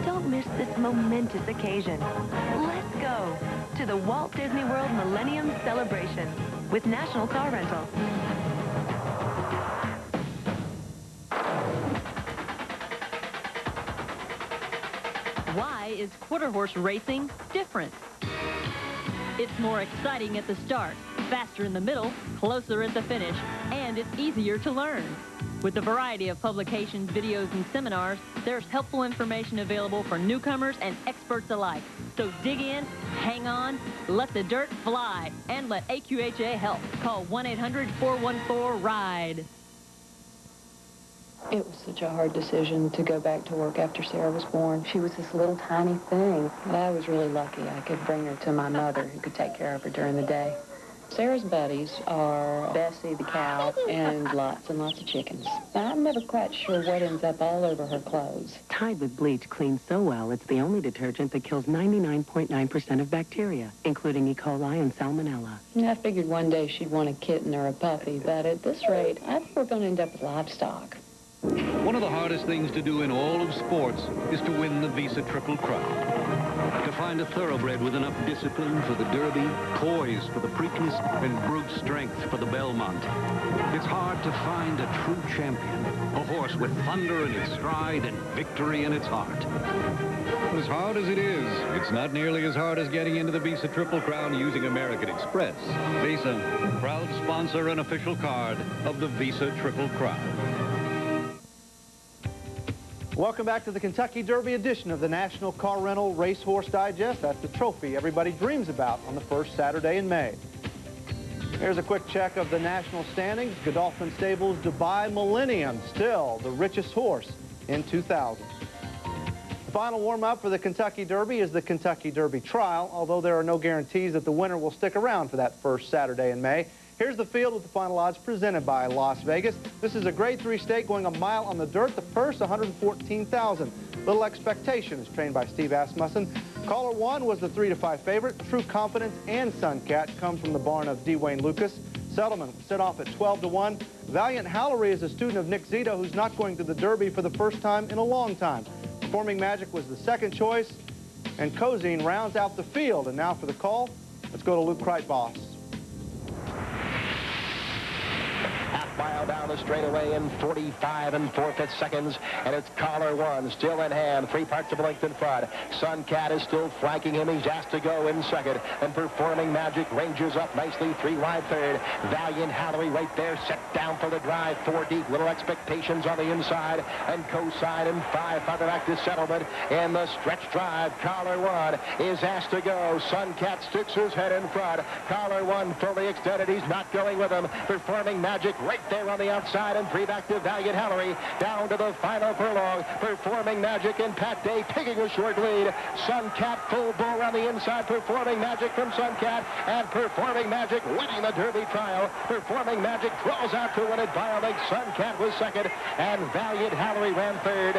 Don't miss this momentous occasion. Let's go to the Walt Disney World Millennium Celebration with National Car Rental. Why is quarter horse racing different? It's more exciting at the start, faster in the middle, closer at the finish, and it's easier to learn. With a variety of publications, videos, and seminars, there's helpful information available for newcomers and experts alike. So dig in, hang on, let the dirt fly, and let AQHA help. Call 1-800-414-RIDE. It was such a hard decision to go back to work after Sarah was born. She was this little tiny thing. But I was really lucky. I could bring her to my mother, who could take care of her during the day. Sarah's buddies are Bessie the cow and lots of chickens. I'm never quite sure what ends up all over her clothes. Tide with bleach cleans so well, it's the only detergent that kills 99.9% of bacteria, including E. coli and salmonella. I figured one day she'd want a kitten or a puppy, but at this rate, I think we're going to end up with livestock. One of the hardest things to do in all of sports is to win the Visa Triple Crown. To find a thoroughbred with enough discipline for the Derby, poise for the Preakness, and brute strength for the Belmont. It's hard to find a true champion, a horse with thunder in its stride and victory in its heart. As hard as it is, it's not nearly as hard as getting into the Visa Triple Crown using American Express. Visa, proud sponsor and official card of the Visa Triple Crown. Welcome back to the Kentucky Derby edition of the National Car Rental Racehorse Digest. That's the trophy everybody dreams about on the first Saturday in May. Here's a quick check of the national standings. Godolphin Stables Dubai Millennium, still the richest horse in 2000. The final warm-up for the Kentucky Derby is the Kentucky Derby Trial, although there are no guarantees that the winner will stick around for that first Saturday in May. Here's the field with the final odds presented by Las Vegas. This is a Grade 3 stake going a mile on the dirt. The purse, $114,000. Little Expectation is trained by Steve Asmussen. Caller 1 was the 3-5 favorite. True Confidence and Suncat come from the barn of D. Wayne Lucas. Settlement was set off at 12-1. Valiant Hallery is a student of Nick Zito, who's not going to the Derby for the first time in a long time. Performing Magic was the second choice, and Cozine rounds out the field. And now for the call, let's go to Luke Kreitboss. Mile down the straightaway in 45 4/5 seconds, and it's Collar 1 still in hand, 3 parts of a length in front. Suncat is still flanking him. He's asked to go in second, and Performing Magic ranges up nicely, 3 wide third. Valiant Hallery right there, set down for the drive, 4 deep. Little Expectations on the inside, and Cosine and 5 farther back to Settlement in the stretch drive. Collar 1 is asked to go. Suncat sticks his head in front. Collar 1 fully extended. He's not going with him. Performing Magic right there on the outside and 3 back to Valiant Hallery. Down to the final furlong. Performing Magic and Pat Day taking a short lead. Suncat full bull around the inside. Performing Magic from Suncat. And Performing Magic winning the Derby trial. Performing Magic draws out to win it by a leg. Suncat was second. And Valiant Hallery ran third.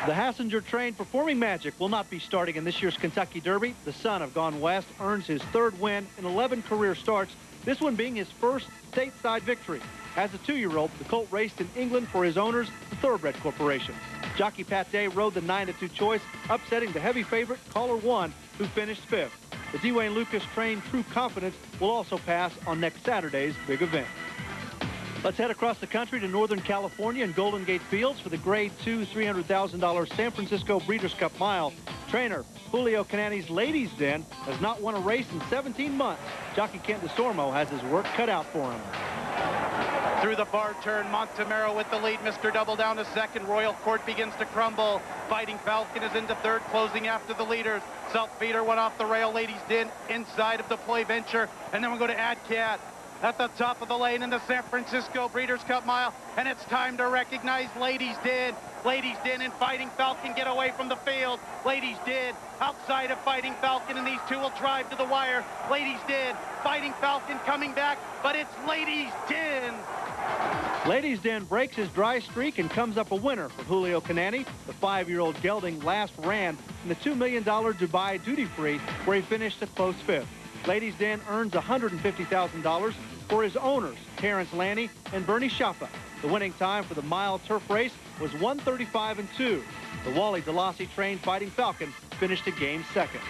The Hassinger-trained Performing Magic will not be starting in this year's Kentucky Derby. The son of Gone West earns his 3rd win in 11 career starts, this one being his first stateside victory. As a 2-year-old, the colt raced in England for his owners, the Thoroughbred Corporation. Jockey Pat Day rode the 9-2 choice, upsetting the heavy favorite Caller 1, who finished 5th. The Dwayne Lucas-trained True Confidence will also pass on next Saturday's big event. Let's head across the country to Northern California and Golden Gate Fields for the Grade 2 $300,000 San Francisco Breeders' Cup Mile. Trainer Julio Canani's Ladies' Den has not won a race in 17 months. Jockey Kent DeSormo has his work cut out for him. Through the bar turn, Montemero with the lead. Mr. Double down to second. Royal Court begins to crumble. Fighting Falcon is into third, closing after the leaders. Self-Feeder went off the rail. Ladies' Den inside of Deploy Venture. And then we'll go to AdCat at the top of the lane in the San Francisco Breeders' Cup Mile. And it's time to recognize Ladies' Den. Ladies' Den and Fighting Falcon get away from the field. Ladies' Den outside of Fighting Falcon, and these two will drive to the wire. Ladies' Den, Fighting Falcon coming back, but it's Ladies' Den. Ladies' Den breaks his dry streak and comes up a winner for Julio Canani. The 5-year-old gelding last ran in the $2 million Dubai duty-free, where he finished a close 5th. Ladies' Den earns $150,000 for his owners, Terrence Lanny and Bernie Schaffa. The winning time for the mile turf race was 1:35.2. The Wally DeLossie trained Fighting Falcon finished a game 2nd.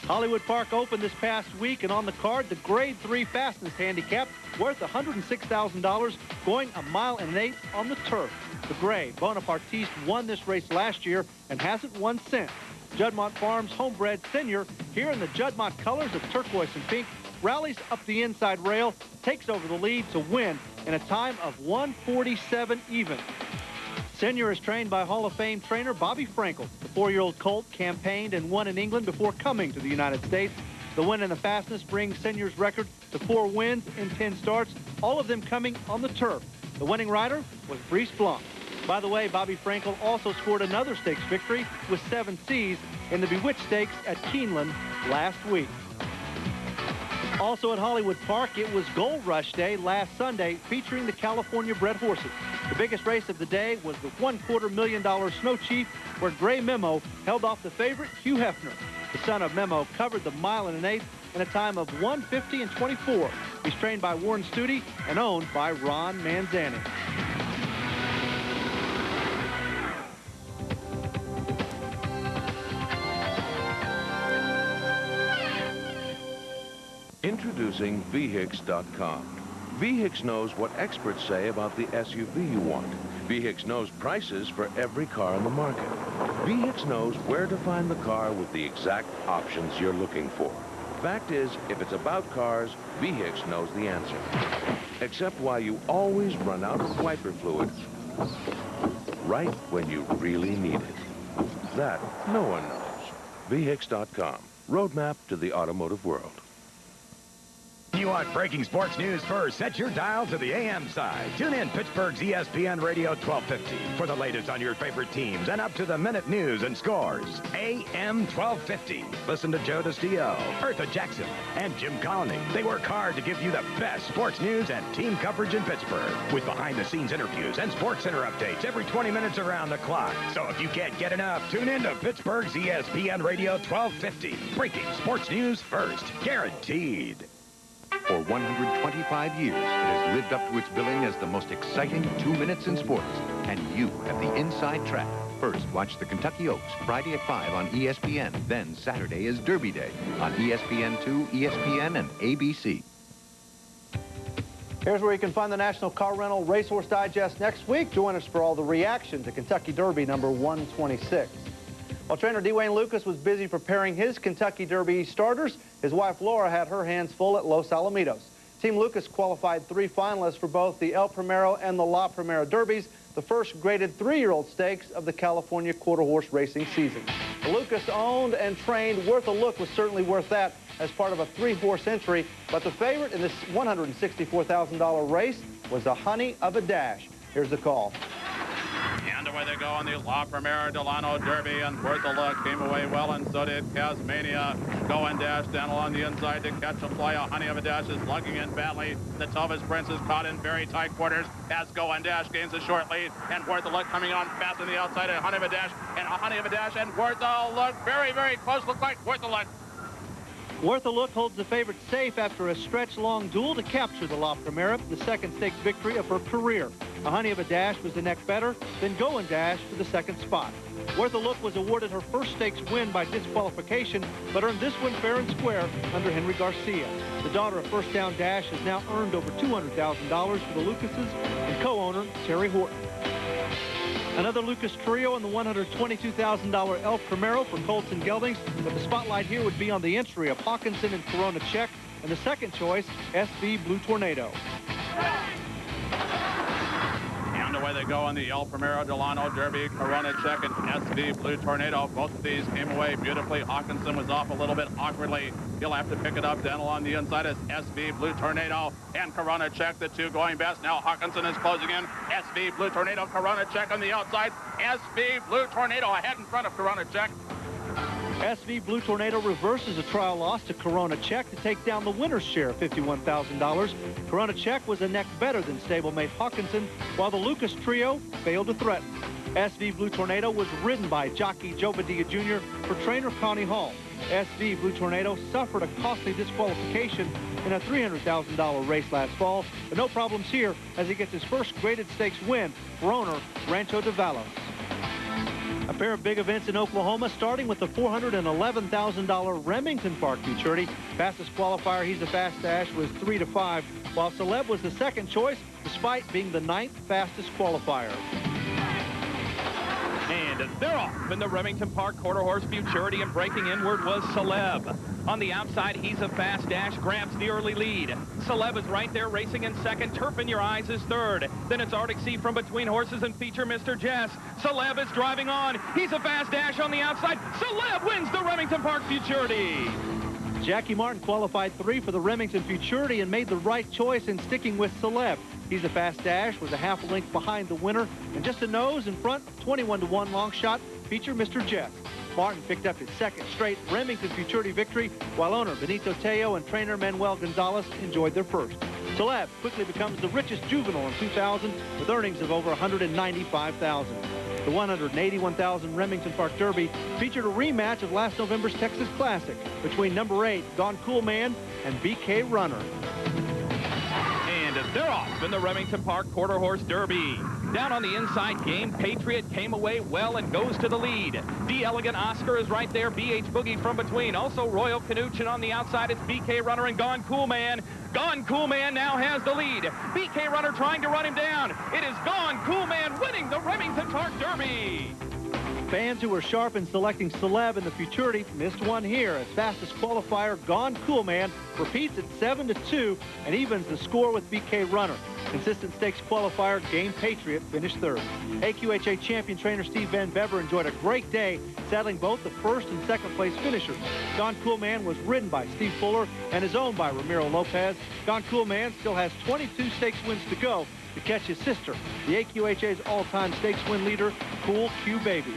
Hollywood Park opened this past week, and on the card, the Grade 3 fastest handicap worth $106,000, going 1.1 miles on the turf. The Gray Bonapartiste won this race last year and hasn't won since. Juddmonte Farms Homebred Senior, here in the Juddmonte colors of turquoise and pink, rallies up the inside rail, takes over the lead to win in a time of 1:47 even. Senior is trained by Hall of Fame trainer Bobby Frankel. The 4-year-old colt campaigned and won in England before coming to the United States. The win in the fastness brings Senior's record to 4 wins in 10 starts, all of them coming on the turf. The winning rider was Brice Blanc. By the way, Bobby Frankel also scored another stakes victory with 7 C's in the Bewitched Stakes at Keeneland last week. Also at Hollywood Park, it was Gold Rush Day last Sunday, featuring the California bred horses. The biggest race of the day was the $250 million Snow Chief, where Gray Memo held off the favorite Hugh Hefner. The son of Memo covered the 1.1 miles in a time of 1:50.24. He's trained by Warren Studi and owned by Ron Manzani. Introducing VHIX.com. VHIX knows what experts say about the SUV you want. VHIX knows prices for every car on the market. VHIX knows where to find the car with the exact options you're looking for. Fact is, if it's about cars, VHIX knows the answer. Except why you always run out of wiper fluid right when you really need it. That no one knows. VHIX.com. Roadmap to the automotive world. You want breaking sports news first? Set your dial to the AM side. Tune in Pittsburgh's ESPN Radio 1250 for the latest on your favorite teams and up-to-the-minute news and scores. AM 1250. Listen to Joe DiStio, Eartha Jackson, and Jim Colony. They work hard to give you the best sports news and team coverage in Pittsburgh with behind-the-scenes interviews and Sports Center updates every 20 minutes around the clock. So if you can't get enough, tune in to Pittsburgh's ESPN Radio 1250. Breaking sports news first. Guaranteed. For 125 years, it has lived up to its billing as the most exciting 2 minutes in sports. And you have the inside track. First, watch the Kentucky Oaks Friday at 5 on ESPN. Then Saturday is Derby Day on ESPN2, ESPN, and ABC. Here's where you can find the National Car Rental Racehorse Digest next week. Join us for all the reaction to Kentucky Derby number 126. While trainer Dwayne Lucas was busy preparing his Kentucky Derby starters, his wife Laura had her hands full at Los Alamitos. Team Lucas qualified 3 finalists for both the El Primero and the La Primera Derbies, the first graded 3-year-old stakes of the California quarter horse racing season. The Lucas owned and trained Worth a Look was certainly worth that, as part of a 3-horse entry, but the favorite in this $164,000 race was the Honey of a Dash. Here's the call. And away they go on the La Primera Delano Derby, and Worth a Look came away well, and so did Casmania. Go and Dash down along the inside to catch a fly. A Honey of a Dash is lugging in badly. The Tovis Prince is caught in very tight quarters as Go and Dash gains a short lead, and Worth a Look coming on fast on the outside. A Honey of a Dash, and a Honey of a Dash, and Worth a Look very, very close. Looks like Worth a Look. Worth a Look holds the favorite safe after a stretch-long duel to capture the La Primera, the second stakes victory of her career. A Honey of a Dash was the neck better, then Go and Dash for the second spot. Worth a Look was awarded her first stakes win by disqualification, but earned this one fair and square under Henry Garcia. The daughter of First Down Dash has now earned over $200,000 for the Lucases and co-owner Terry Horton. Another Lucas trio in the $122,000 El Primero for Colton Geldings, but the spotlight here would be on the entry of Hawkinson and Corona Check, and the second choice, SV Blue Tornado. And away they go on the El Primero Delano Derby, Corona Check and SV Blue Tornado. Both of these came away beautifully. Hawkinson was off a little bit awkwardly. He'll have to pick it up down along the inside as SV Blue Tornado and Corona Check, the two going best. Now Hawkinson is closing in. SV Blue Tornado, Corona Check on the outside. SV Blue Tornado ahead in front of Corona Check. SV Blue Tornado reverses a trial loss to Corona Check to take down the winner's share of $51,000. Corona Check was a neck better than stablemate Hawkinson, while the Lucas trio failed to threaten. SV Blue Tornado was ridden by jockey Joe Badilla Jr. for trainer Connie Hall. SV Blue Tornado suffered a costly disqualification in a $300,000 race last fall, but no problems here as he gets his first graded stakes win for owner Rancho de Valos. A pair of big events in Oklahoma, starting with the $411,000 Remington Park Futurity. Fastest qualifier, He's a Fast Dash, was 3-5, while Celeb was the second choice, despite being the 9th fastest qualifier. And they're off in the Remington Park Quarter Horse Futurity, and breaking inward was Celeb. On the outside, He's a Fast Dash grabs the early lead. Celeb is right there racing in second. Turf in Your Eyes is third. Then it's Arctic Sea from between horses and feature Mr. Jess. Celeb is driving on. He's a Fast Dash on the outside. Celeb wins the Remington Park Futurity. Jackie Martin qualified 3 for the Remington Futurity and made the right choice in sticking with Celeb. He's a Fast Dash was a half a length behind the winner and just a nose in front of 21-1 long shot feature Mr. Jess. Martin picked up his second straight Remington Futurity victory, while owner Benito Teo and trainer Manuel Gonzalez enjoyed their first. Celeb quickly becomes the richest juvenile in 2000 with earnings of over $195,000. The $181,000 Remington Park Derby featured a rematch of last November's Texas Classic between number 8, Gone Cool Man, and BK Runner. And they're off in the Remington Park Quarter Horse Derby. Down on the inside, Game Patriot came away well and goes to the lead. D. Elegant Oscar is right there. BH Boogie from between. Also Royal Canuchin on the outside. It's BK Runner and Gone Cool Man. Gone Cool Man now has the lead. BK Runner trying to run him down. It is Gone Cool Man winning the Remington Park Derby. Fans who were sharp in selecting Celeb in the Futurity missed one here as fastest qualifier Gone Cool Man repeats at 7-2 and evens the score with BK Runner. Consistent stakes qualifier Game Patriot finished third. AQHA champion trainer Steve Van Bever enjoyed a great day, saddling both the first and second place finishers. Gone Cool Man was ridden by Steve Fuller and is owned by Ramiro Lopez. Gone Cool Man still has 22 stakes wins to go to catch his sister, the AQHA's all-time stakes win leader, Cool Q Baby.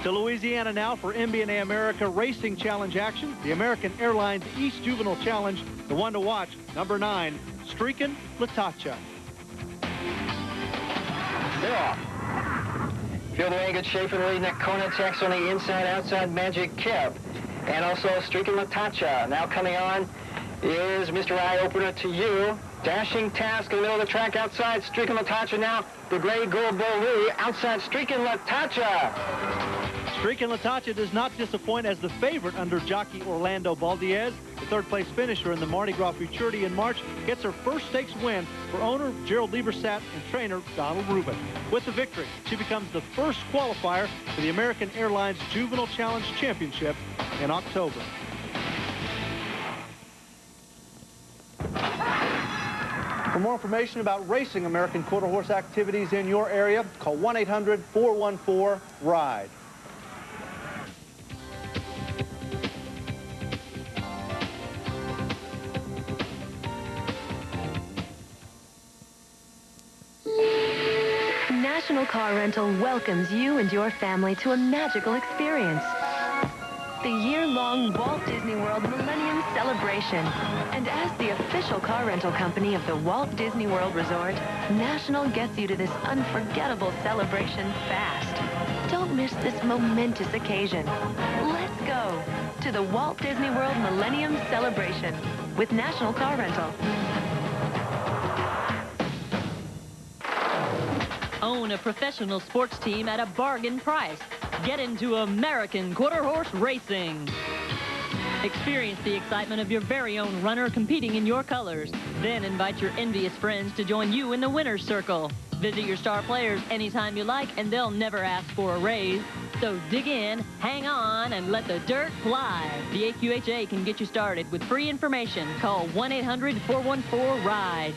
To Louisiana now for MBNA America Racing Challenge action. The American Airlines East Juvenile Challenge, the one to watch, number 9, Streakin' Latacha. They're off. Field away in good shape for the lead. Corona Check's on the inside, outside Magic Kip. And also Streakin' Latacha. Now coming on is Mr. Eye Opener to You. Dashing Task in the middle of the track outside. Streakin' Latacha now. The Grey Gold Bull outside Streakin' Latacha. Streakin' Latacha does not disappoint as the favorite under jockey Orlando Baldiez. The third-place finisher in the Mardi Gras Futurity in March gets her first stakes win for owner Gerald Liebersat and trainer Donald Rubin. With the victory, she becomes the first qualifier for the American Airlines Juvenile Challenge Championship in October. For more information about racing American Quarter Horse activities in your area, call 1-800-414-RIDE. National Car Rental welcomes you and your family to a magical experience. The year-long Walt Disney World Millennium Celebration. And as the official car rental company of the Walt Disney World Resort, National gets you to this unforgettable celebration fast. Don't miss this momentous occasion. Let's go to the Walt Disney World Millennium Celebration with National Car Rental. Own a professional sports team at a bargain price. Get into American quarter horse racing. Experience the excitement of your very own runner competing in your colors. Then invite your envious friends to join you in the winner's circle. Visit your star players anytime you like, and they'll never ask for a raise. So dig in, hang on, and let the dirt fly. The AQHA can get you started with free information. Call 1-800-414-RIDE.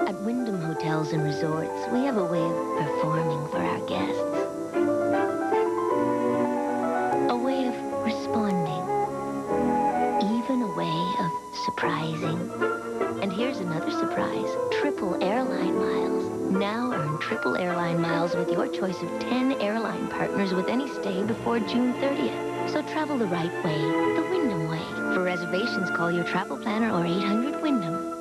At Wyndham Hotels and Resorts, we have a way of performing for our guests. A way of responding. Even a way of surprising. And here's another surprise. Triple airline miles. Now earn triple airline miles with your choice of 10 airline partners with any stay before June 30th. So travel the right way, the Wyndham way. For reservations, call your travel planner or 800-WYNDHAM.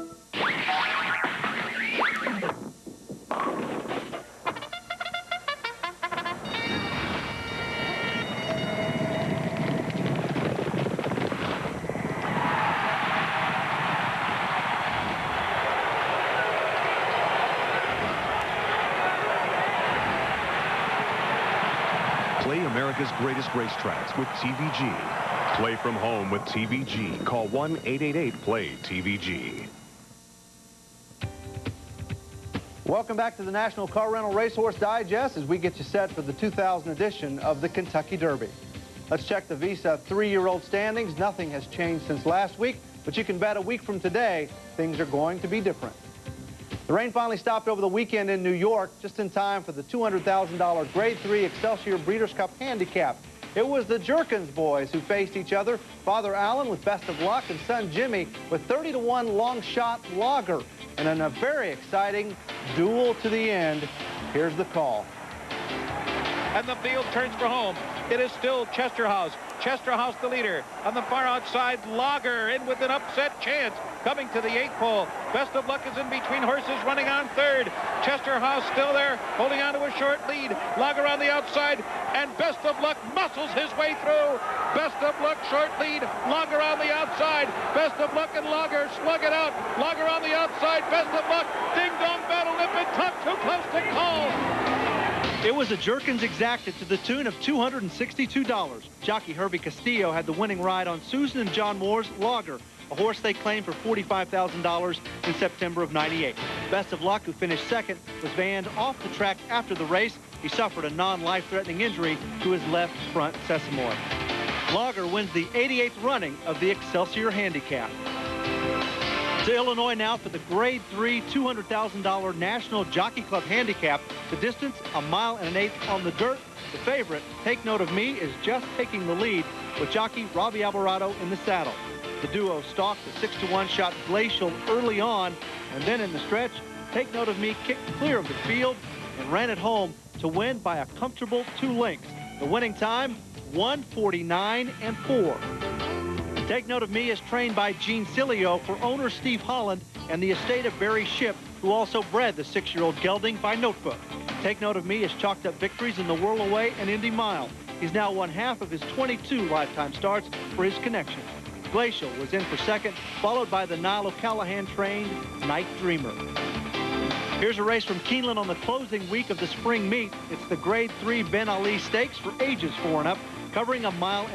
Play America's greatest racetracks with TVG. Play from home with TVG. Call 1-888-PLAY-TVG. Welcome back to the National Car Rental Racehorse Digest as we get you set for the 2000 edition of the Kentucky Derby. Let's check the Visa 3-year-old standings. Nothing has changed since last week, but you can bet a week from today, things are going to be different. The rain finally stopped over the weekend in New York, just in time for the $200,000 Grade 3 Excelsior Breeders' Cup Handicap. It was the Jerkins boys who faced each other, Father Allen with Best of Luck and son Jimmy with 30-1 long shot Lager. And in a very exciting duel to the end, here's the call. And the field turns for home. It is still Chesterhouse. Chesterhouse the leader. On the far outside, Lager in with an upset chance. Coming to the 8th pole. Best of Luck is in between horses running on 3rd. Chesterhouse still there, holding on to a short lead. Lager on the outside, and Best of Luck muscles his way through. Best of Luck short lead. Lager on the outside. Best of Luck and Lager slug it out. Lager on the outside. Best of Luck. Ding-dong battle. Nip and tuck. Too close to call. It was a Jerkins exacted to the tune of $262. Jockey Herbie Castillo had the winning ride on Susan and John Moore's Lager, a horse they claimed for $45,000 in September of '98. Best of Luck, who finished second, was banned off the track after the race. He suffered a non-life-threatening injury to his left front sesamoid. Lager wins the 88th running of the Excelsior Handicap. To Illinois now for the Grade 3 $200,000 National Jockey Club Handicap. The distance, 1.1 miles on the dirt. The favorite, Take Note of Me, is just taking the lead with jockey Robbie Alvarado in the saddle. The duo stalked the 6-1 shot Glacial early on, and then in the stretch, Take Note of Me kicked clear of the field and ran it home to win by a comfortable 2 lengths. The winning time, 1:49.4. Take Note of Me is trained by Gene Cilio for owner Steve Holland and the estate of Barry Shipp, who also bred the 6-year-old gelding by Notebook. Take Note of Me has chalked up victories in the Whirl Away and Indy Mile. He's now won half of his 22 lifetime starts for his connection. Glacial was in for second, followed by the Niall O'Callaghan-trained Night Dreamer. Here's a race from Keeneland on the closing week of the spring meet. It's the Grade 3 Ben Ali Stakes for ages 4 and up, covering 1.1 miles.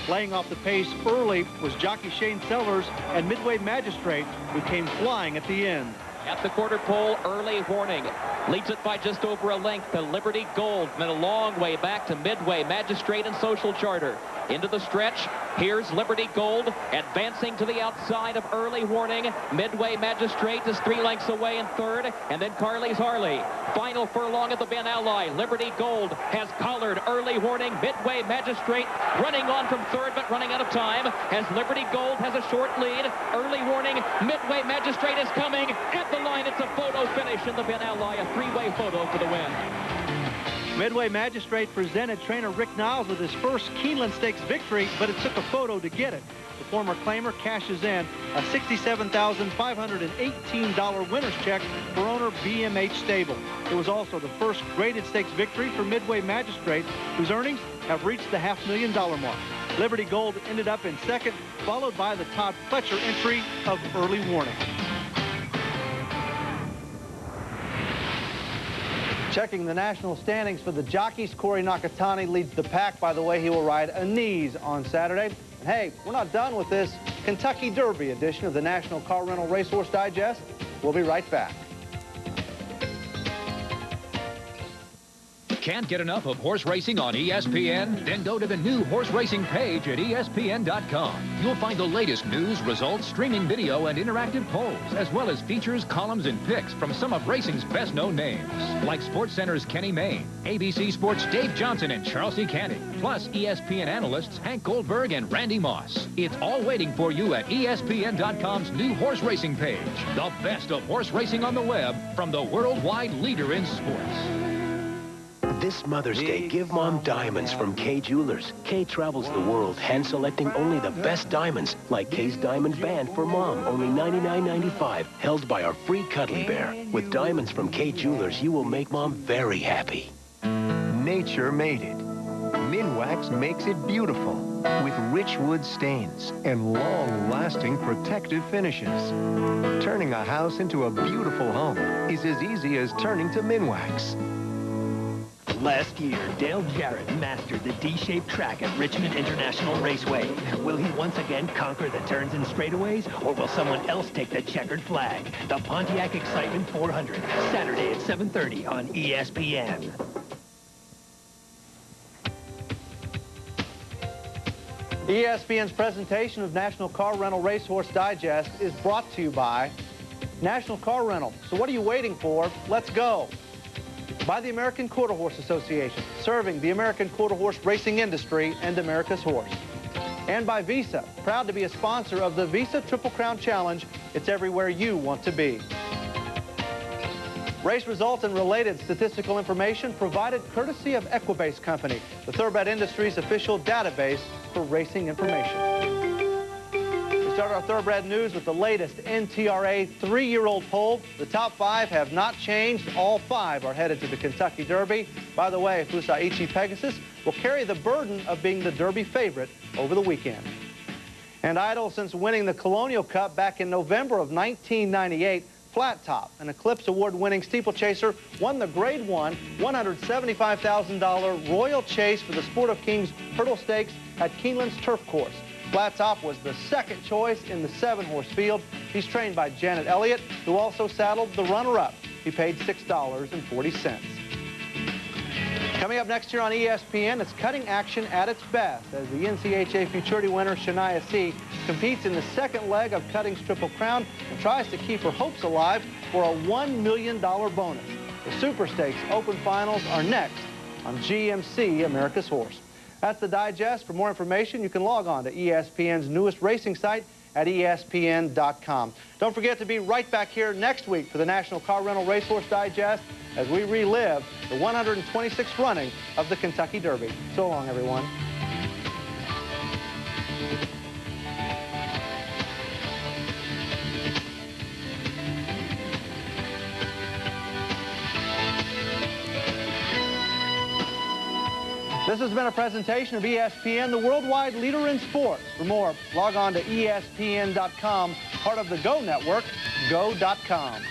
Laying off the pace early was jockey Shane Sellers and Midway Magistrate, who came flying at the end. At the quarter pole, early warning. Leads it by just over a length to Liberty Gold. Then a long way back to Midway, Magistrate, and Social Charter. into the stretch. Here's Liberty Gold advancing to the outside of Early Warning. Midway Magistrate is 3 lengths away in third, and then Carly's Harley. Final furlong of the Ben Ally. Liberty Gold has collared Early Warning. Midway Magistrate running on from third, but running out of time, as Liberty Gold has a short lead. Early Warning, Midway Magistrate is coming at the line. It's a photo finish in the Ben Ally, a 3-way photo for the win. Midway Magistrate presented trainer Rick Niles with his first Keeneland Stakes victory, but it took a photo to get it. The former claimer cashes in a $67,518 winner's check for owner BMH Stable. It was also the first graded stakes victory for Midway Magistrate, whose earnings have reached the $500,000 mark. Liberty Gold ended up in second, followed by the Todd Fletcher entry of Early Warning. Checking the national standings for the jockeys, Corey Nakatani leads the pack. By the way, he will ride a knees on Saturday. And hey, we're not done with this Kentucky Derby edition of the National Car Rental Racehorse Digest. We'll be right back. Can't get enough of horse racing on ESPN? Then go to the new horse racing page at ESPN.com. You'll find the latest news, results, streaming video, and interactive polls, as well as features, columns, and picks from some of racing's best-known names, like SportsCenter's Kenny Mayne, ABC Sports' Dave Johnson and Charles C. Canning, plus ESPN analysts Hank Goldberg and Randy Moss. It's all waiting for you at ESPN.com's new horse racing page. The best of horse racing on the web from the worldwide leader in sports. This Mother's Day, give Mom diamonds from Kay Jewelers. Kay travels the world, hand-selecting only the best diamonds, like Kay's Diamond Band for Mom, only $99.95, held by our free Cuddly Bear. With diamonds from Kay Jewelers, you will make Mom very happy. Nature made it. Minwax makes it beautiful, with rich wood stains and long-lasting protective finishes. Turning a house into a beautiful home is as easy as turning to Minwax. Last year, Dale Jarrett mastered the D-shaped track at Richmond International Raceway. Will he once again conquer the turns and straightaways, or will someone else take the checkered flag? The Pontiac Excitement 400, Saturday at 7:30 on ESPN. ESPN's presentation of National Car Rental Racehorse Digest is brought to you by National Car Rental. So what are you waiting for? Let's go. By the American Quarter Horse Association, serving the American quarter horse racing industry and America's horse. And by Visa, proud to be a sponsor of the Visa Triple Crown Challenge. It's everywhere you want to be. Race results and related statistical information provided courtesy of Equibase Company, the Thoroughbred industry's official database for racing information. We start our Thoroughbred news with the latest NTRA 3-year-old poll. The top 5 have not changed. All 5 are headed to the Kentucky Derby. By the way, Fusaichi Pegasus will carry the burden of being the Derby favorite over the weekend. And idle since winning the Colonial Cup back in November of 1998, Flat Top, an Eclipse Award-winning steeplechaser, won the Grade 1 $175,000 Royal Chase for the Sport of Kings Hurdle Stakes at Keeneland's turf course. Flat Top was the second choice in the 7-horse field. He's trained by Janet Elliott, who also saddled the runner-up. He paid $6.40. Coming up next year on ESPN, it's cutting action at its best as the NCHA Futurity winner Shania C. competes in the second leg of Cutting's Triple Crown and tries to keep her hopes alive for a $1 million bonus. The Super Stakes Open Finals are next on GMC America's Horse. That's the Digest. For more information, you can log on to ESPN's newest racing site at ESPN.com. Don't forget to be right back here next week for the National Car Rental Racehorse Digest as we relive the 126th running of the Kentucky Derby. So long, everyone. This has been a presentation of ESPN, the worldwide leader in sports. For more, log on to ESPN.com, part of the Go Network, go.com.